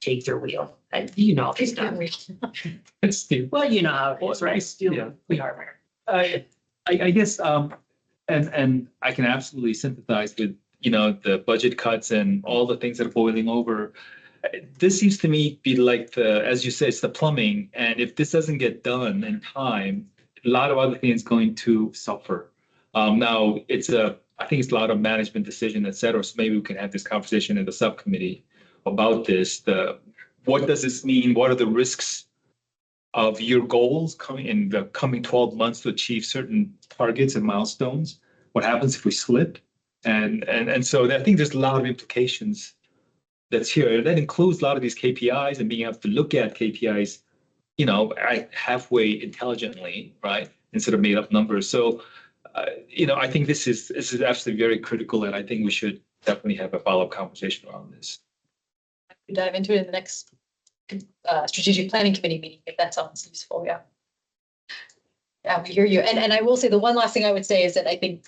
take their wheel. And it's done. It's Steve. Well, you know how it is, right? Yeah. We hardware. I guess, and I can absolutely sympathize with, the budget cuts and all the things that are boiling over. This seems to me be like as you said, it's the plumbing. And if this doesn't get done in time, a lot of other things going to suffer. Now I think it's a lot of management decision, et cetera. So maybe we can have this conversation in the subcommittee about this. What does this mean? What are the risks of your goals coming in the coming 12 months to achieve certain targets and milestones? What happens if we slip? And so I think there's a lot of implications that's here. That includes a lot of these KPIs and being able to look at KPIs, halfway intelligently, right? Instead of made up numbers. So, I think this is absolutely very critical, and I think we should definitely have a follow-up conversation around this. We dive into it in the next strategic planning committee meeting, if that sounds useful. Yeah. Yeah, we hear you. And I will say the one last thing I would say is that I think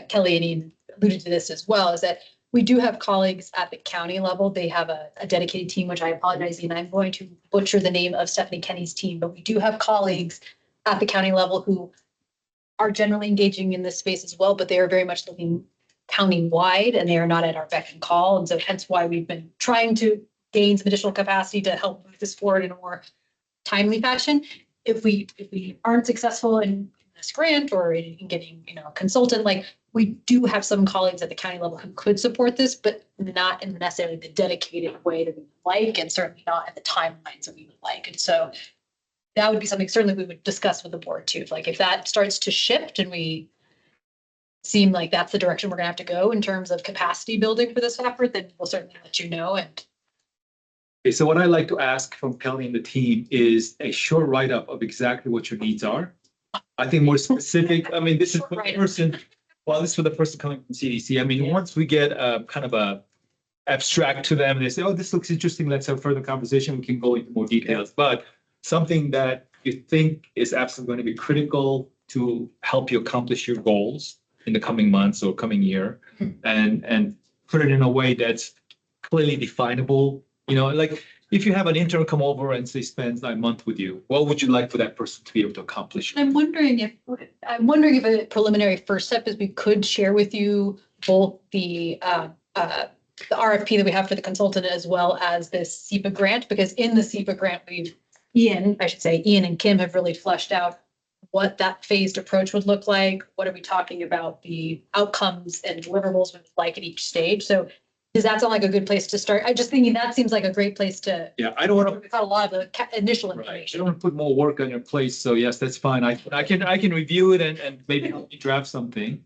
Kelly and Ian alluded to this as well, is that we do have colleagues at the county level. They have a dedicated team, which I apologize, Ian, I'm going to butcher the name of Stephanie Kenny's team, but we do have colleagues at the county level who are generally engaging in this space as well, but they are very much looking county-wide, and they are not at our beck and call. And so hence why we've been trying to gain some additional capacity to help move this forward in a more timely fashion. If we aren't successful in this grant or in getting, a consultant, like we do have some colleagues at the county level who could support this, but not in necessarily the dedicated way that we would like, and certainly not at the timelines that we would like. And so that would be something certainly we would discuss with the board too. Like if that starts to shift and we seem like that's the direction we're gonna have to go in terms of capacity building for this effort, then we'll certainly let you know. And Okay, so what I like to ask from Kelly and the team is a short write-up of exactly what your needs are. I think more specific, I mean, this is for the person, well, this is for the person coming from CDC. I mean, once we get kind of a abstract to them, they say, oh, this looks interesting, let's have further conversation, we can go into more details. But something that you think is absolutely going to be critical to help you accomplish your goals in the coming months or coming year, and put it in a way that's clearly definable. Like if you have an intern come over and say spends a month with you, what would you like for that person to be able to accomplish? I'm wondering if a preliminary first step is we could share with you both the RFP that we have for the consultant as well as this SEPA grant, because in the SEPA grant, Ian and Kim have really fleshed out what that phased approach would look like. What are we talking about? The outcomes and deliverables would like at each stage. So does that sound like a good place to start? I'm just thinking that seems like a great place to. Yeah, I don't want to. We've got a lot of the initial Right. I information. don't want to put more work on your plate. So yes, that's fine. I can review it and maybe help you draft something.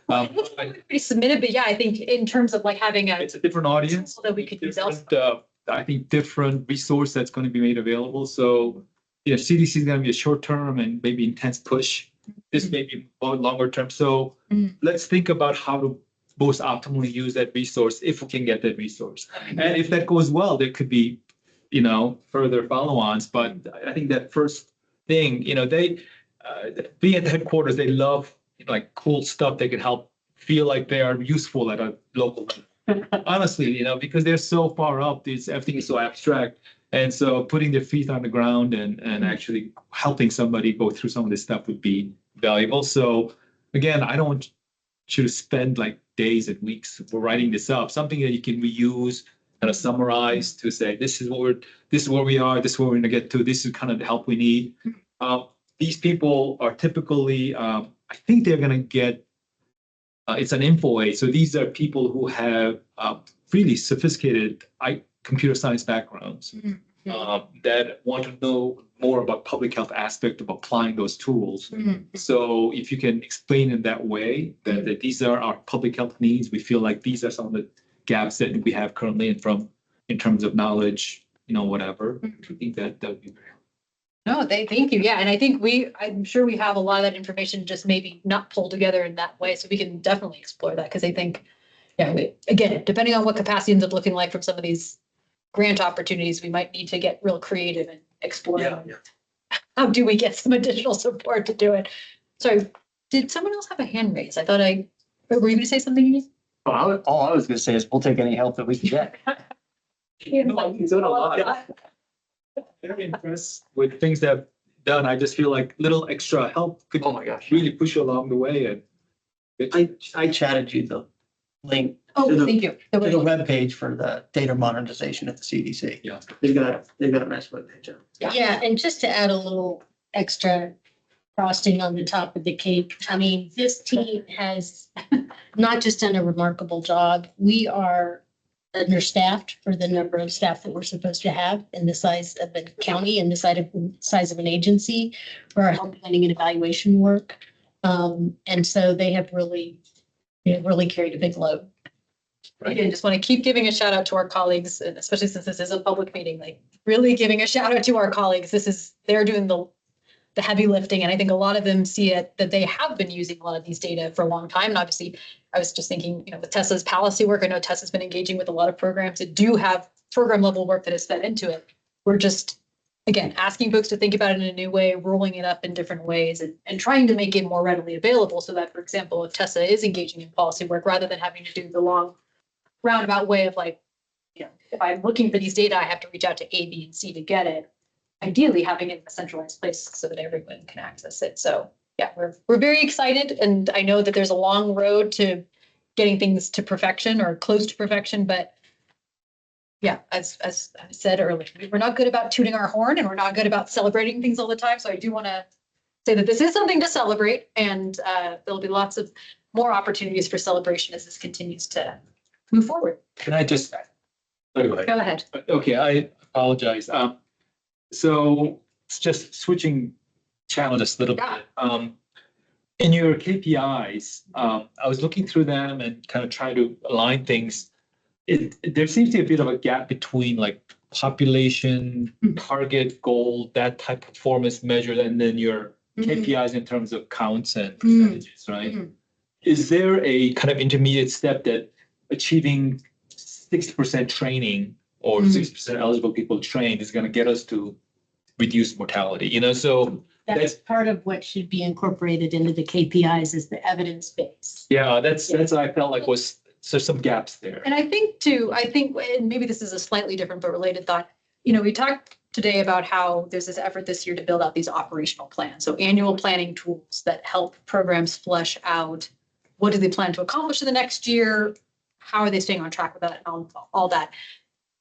Pretty submitted, but yeah, I think in terms of like having It's a different audience. that we could use Different, I think different resource that's going to be made available. So CDC is going to be a short term and maybe intense push. This may be more longer term. So let's think about how to most optimally use that resource if we can get that resource. And if that goes well, there could be, further follow-ons. But I think that first thing, they being at the headquarters, they love like cool stuff. They can help feel like they are useful at a local level. Honestly, because they're so far up, everything is so abstract. And so putting their feet on the ground and actually helping somebody go through some of this stuff would be valuable. So again, I don't want you to spend like days and weeks for writing this up, something that you can reuse, kind of summarize to say, this is where we are, this is where we're gonna get to, this is kind of the help we need. These people are typically, I think they're gonna get, it's an info aid. So these are people who have really sophisticated computer science backgrounds that want to know more about public health aspect of applying those tools. So if you can explain in that way that these are our public health needs, we feel like these are some of the gaps that we have currently in terms of knowledge, whatever. I think that would be very helpful. No, thank you. Yeah. And I think I'm sure we have a lot of that information, just maybe not pulled together in that way. So we can definitely explore that, because I think, again, depending on what capacity ends up looking like from some of these grant opportunities, we might need to get real creative and explore. How do we get some additional support to do it? Sorry, did someone else have a hand raised? I thought were you going to say something? Well, all I was gonna say is we'll take any help that we can get. You've done a lot. Very impressed with things that I've done. I just feel like little extra help could really push you along the way. And I chatted you the link Oh, to the, thank you. to the webpage for the data modernization at the CDC. Yeah. They've got a nice webpage. Yeah, and just to add a little extra frosting on the top of the cake, I mean, this team has not just done a remarkable job. We are understaffed for the number of staff that we're supposed to have in the size of the county and the size of an agency for our health planning and evaluation work. And so they have really carried a big load. Again, just want to keep giving a shout out to our colleagues, and especially since this is a public meeting, like really giving a shout out to our colleagues. They're doing the heavy lifting. And I think a lot of them see it that they have been using a lot of these data for a long time. And obviously I was just thinking, with Tessa's policy work, I know Tessa's been engaging with a lot of programs that do have program level work that is fed into it. We're just, again, asking folks to think about it in a new way, rolling it up in different ways and trying to make it more readily available so that, for example, if Tessa is engaging in policy work, rather than having to do the long roundabout way of like, if I'm looking for these data, I have to reach out to A, B, and C to get it. Ideally having it in a centralized place so that everyone can access it. So yeah, we're very excited. And I know that there's a long road to getting things to perfection or close to perfection, but yeah, as I said earlier, we're not good about tooting our horn and we're not good about celebrating things all the time. So I do want to say that this is something to celebrate, and there'll be lots of more opportunities for celebration as this continues to move forward. Can I just? Oh, go ahead. Go ahead. Okay, I apologize. So it's just switching channel just a little Yeah. bit. In your KPIs, I was looking through them and kind of trying to align things. There seems to be a bit of a gap between like population, target, goal, that type of performance measure, and then your KPIs in terms of counts and percentages, right? Is there a kind of intermediate step that achieving 60% training or 60% eligible people trained is going to get us to reduce mortality? You know, so That's part of what should be incorporated into the KPIs is the evidence base. yeah, that's I felt like was so some gaps there. And I think and maybe this is a slightly different but related thought. You know, we talked today about how there's this effort this year to build out these operational plans. So annual planning tools that help programs flesh out what do they plan to accomplish in the next year? How are they staying on track with that and all that?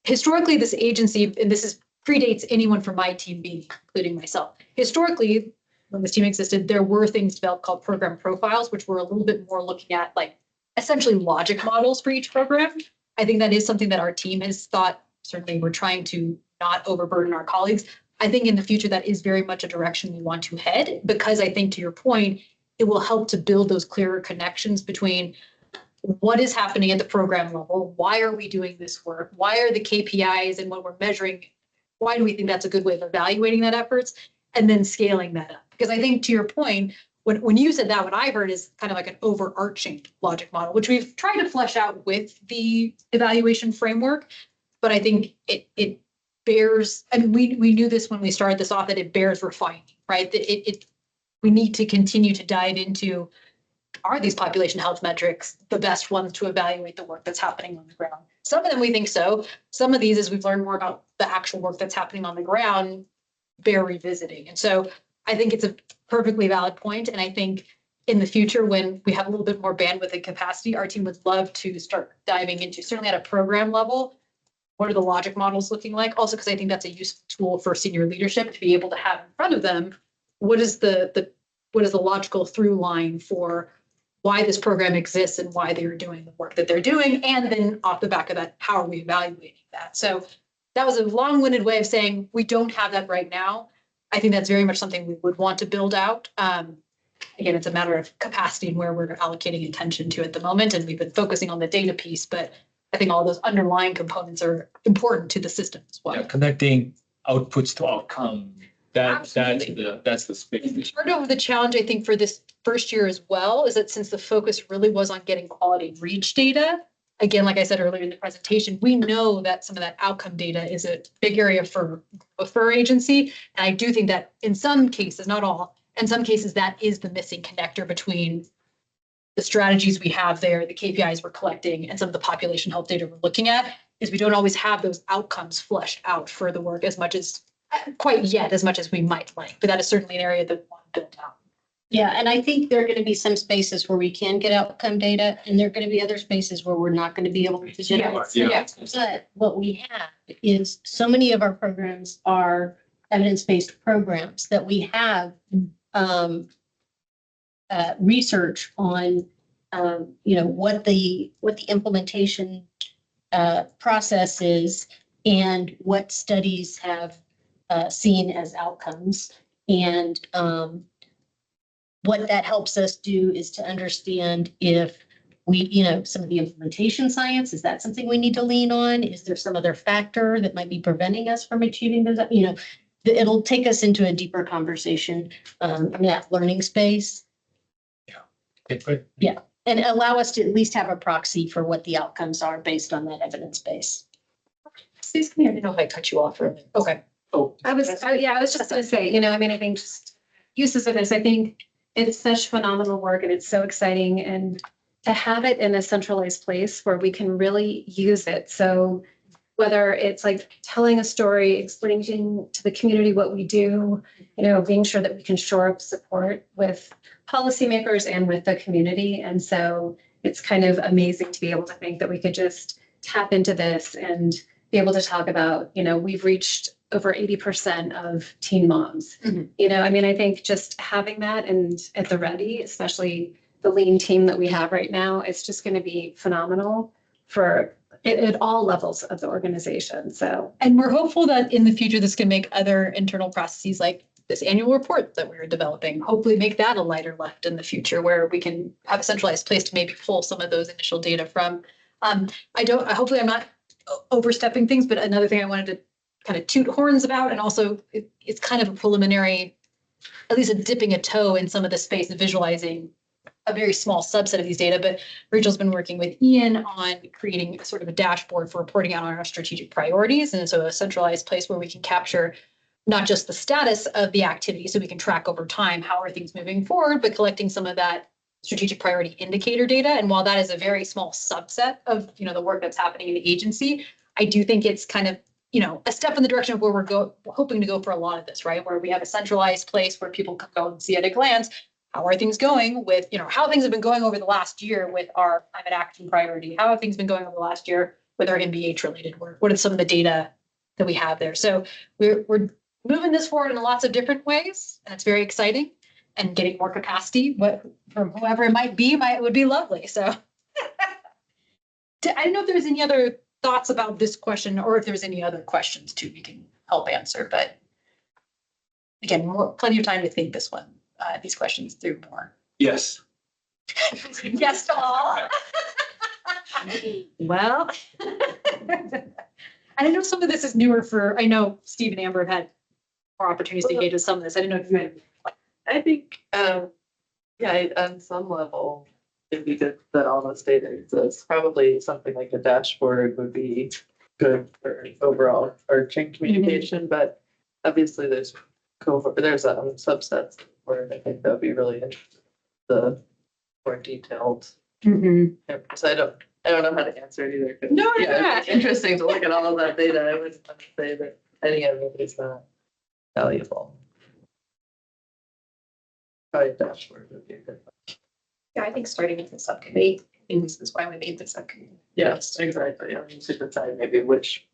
Historically, this agency, and this predates anyone from my team being, including myself. Historically, when this team existed, there were things developed called program profiles, which were a little bit more looking at like essentially logic models for each program. I think that is something that our team has thought, certainly we're trying to not overburden our colleagues. I think in the future, that is very much a direction we want to head, because I think to your point, it will help to build those clearer connections between what is happening at the program level, why are we doing this work, why are the KPIs and what we're measuring, why do we think that's a good way of evaluating that efforts, and then scaling that up. Because I think to your point, when you said that, what I heard is kind of like an overarching logic model, which we've tried to flesh out with the evaluation framework. But I think it bears, and we knew this when we started this off, that it bears refining, right? That we need to continue to dive into, are these population health metrics the best ones to evaluate the work that's happening on the ground? Some of them we think so. Some of these, as we've learned more about the actual work that's happening on the ground, bear revisiting. And so I think it's a perfectly valid point. And I think in the future, when we have a little bit more bandwidth and capacity, our team would love to start diving into, certainly at a program level, what are the logic models looking like? Also, because I think that's a useful tool for senior leadership to be able to have in front of them, what is the logical through line for why this program exists and why they're doing the work that they're doing. And then off the back of that, how are we evaluating that? So that was a long-winded way of saying we don't have that right now. I think that's very much something we would want to build out. Again, it's a matter of capacity and where we're allocating attention to at the moment. And we've been focusing on the data piece, but I think all those underlying components are important to the system as well. Yeah, connecting outputs to outcome. That's the space. Part of the challenge, I think, for this first year as well, is that since the focus really was on getting quality reach data, again, like I said earlier in the presentation, we know that some of that outcome data is a big area for our agency. And I do think that in some cases, not all, in some cases, that is the missing connector between the strategies we have there, the KPIs we're collecting, and some of the population health data we're looking at, is we don't always have those outcomes fleshed out for the work as much as we might like. But that is certainly an area that we want to build out. Yeah, and I think there are going to be some spaces where we can get outcome data, and there are going to be other spaces where we're not going to be able to generate. Yeah. But what we have is so many of our programs are evidence-based programs that we have research on, what the implementation process is and what studies have seen as outcomes. And what that helps us do is to understand if we, some of the implementation science, is that something we need to lean on? Is there some other factor that might be preventing us from achieving those? It'll take us into a deeper conversation in that learning space. Okay, great. Yeah, and allow us to at least have a proxy for what the outcomes are based on that evidence base. Please, I didn't know if I cut you off for a minute. Okay. Oh, I was just gonna say, I think just uses of this, I think it's such phenomenal work and it's so exciting, and to have it in a centralized place where we can really use it. So whether it's like telling a story, explaining to the community what we do, being sure that we can shore up support with policymakers and with the community. And so it's kind of amazing to be able to think that we could just tap into this and be able to talk about, we've reached over 80% of teen moms. I mean, I think just having that and at the ready, especially the lean team that we have right now, it's just going to be phenomenal for at all levels of the organization. So, And we're hopeful that in the future, this can make other internal processes like this annual report that we're developing, hopefully make that a lighter lift in the future where we can have a centralized place to maybe pull some of those initial data from. Hopefully I'm not overstepping things, but another thing I wanted to kind of toot horns about, and also it's kind of a preliminary, at least a dipping a toe in some of the space of visualizing a very small subset of these data, but Rachel's been working with Ian on creating a sort of a dashboard for reporting out on our strategic priorities. And so a centralized place where we can capture not just the status of the activity, so we can track over time, how are things moving forward, but collecting some of that strategic priority indicator data. And while that is a very small subset of, the work that's happening in the agency, I do think it's kind of, a step in the direction of where we're hoping to go for a lot of this, right? Where we have a centralized place where people can go and see at a glance, how are things going with, how things have been going over the last year with our climate action priority? How have things been going over the last year with our MBH related work? What are some of the data that we have there? So we're moving this forward in lots of different ways, and it's very exciting. And getting more capacity, from whoever it might be, would be lovely. So I don't know if there's any other thoughts about this question, or if there's any other questions too we can help answer. But again, plenty of time to think these questions through more. Yes. Yes to all. Well, and I know some of this is newer I know Steve and Amber have had more opportunities to engage with some of this. I didn't know if you had. I think, on some level, it'd be good that all this data exists. Probably something like a dashboard would be good for overall arching communication, but obviously there's subsets where I think that would be really interesting. The more detailed. So I don't know how to answer it either. No, it's interesting to look at all of that data. I wouldn't want to say that any of it is not valuable. Probably a dashboard would be a good one. Yeah, I think starting with the subcommittee, this is why we made the subcommittee. Yes, exactly. I mean, to decide maybe which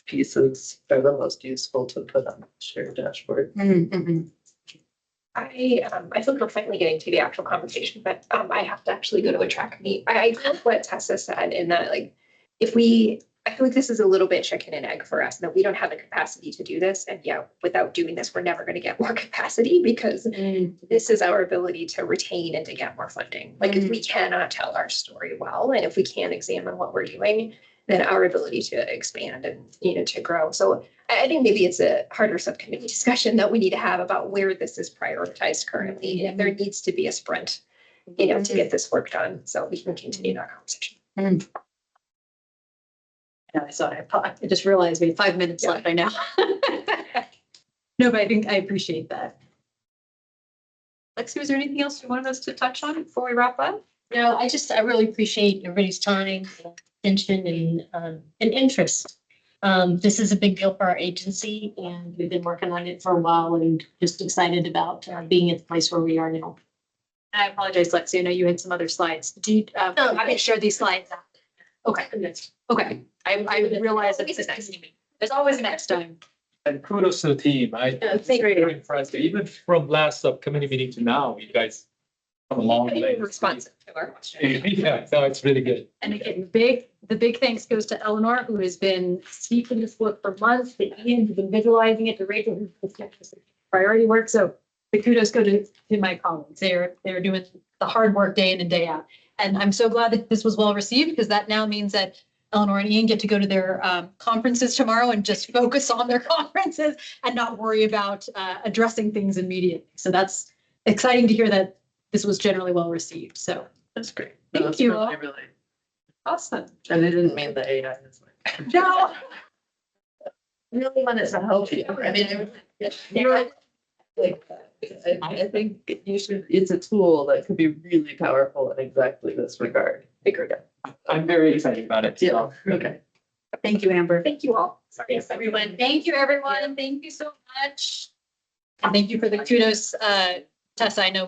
pieces are the most useful to put on the shared dashboard. I feel like we're finally getting to the actual conversation, but I have to actually go to a track meet. I love what Tessa said in that, like, I feel like this is a little bit chicken and egg for us, that we don't have the capacity to do this. And without doing this, we're never going to get more capacity, because this is our ability to retain and to get more funding. Like, if we cannot tell our story well, and if we can't examine what we're doing, then our ability to expand and, to grow. So I think maybe it's a harder subcommittee discussion that we need to have about where this is prioritized currently, and if there needs to be a sprint, to get this work done, so we can continue that conversation. Yeah, I just realized we have 5 minutes left. I know. No, but I think I appreciate that. Lexi, was there anything else you wanted us to touch on before we wrap up? No, I really appreciate everybody's time, attention, and interest. This is a big deal for our agency, and we've been working on it for a while, and just excited about being at the place where we are now. I apologize, Lexi. I know you had some other slides. I can share these slides. Okay. Okay. I realize that there's always next time. And kudos to the team. Very impressed. Even from last subcommittee meeting to now, you guys come a long way. Responsive to our question. Yeah, no, it's really good. And again, the big thanks goes to Eleanor, who has been steeped in this work for months, to Ian, who's been visualizing it, to Rachel, who's been priority work. So the kudos go to my colleagues. They're doing the hard work day in and day out. And I'm so glad that this was well received, because that now means that Eleanor and Ian get to go to their conferences tomorrow and just focus on their conferences and not worry about addressing things immediately. So that's exciting to hear that this was generally well received. So That's great. Thank you. Really awesome. and I didn't mean the AI is like. No. I really wanted to help you. I mean, you're like, I think it's a tool that could be really powerful in exactly this regard. Figured it. I'm very excited about it. Yeah, okay. Thank you, Amber. Thank you all. Sorry. Thanks, everyone. Thank you, everyone. Thank you so much. And thank you for the kudos, Tessa. I know,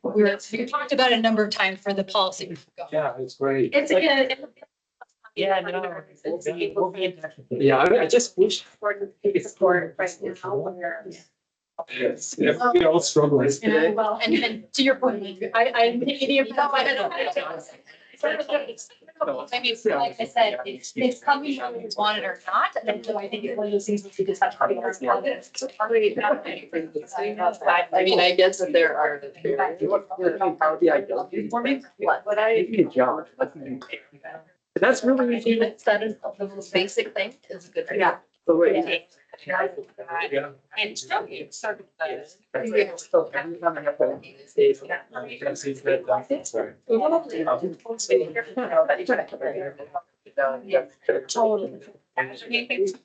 we talked about it a number of times for the policy. Yeah, it's great. It's a good. Yeah, no. Yeah, I just wish. Support right now where. Yes, we all struggle. Well, and to your point, I didn't think any of that. I mean, like I said, it's coming whether you want it or not, and so I think it's one of those things that you just have to be. I mean, I guess that there are the What I. That's really easy. That is the most basic thing is a good. thing. Yeah. The way. And so it's sort of Totally.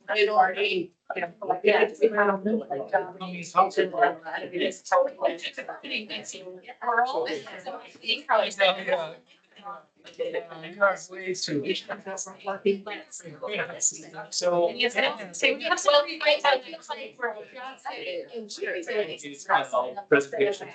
I already. Yeah. So. Well, Presentation.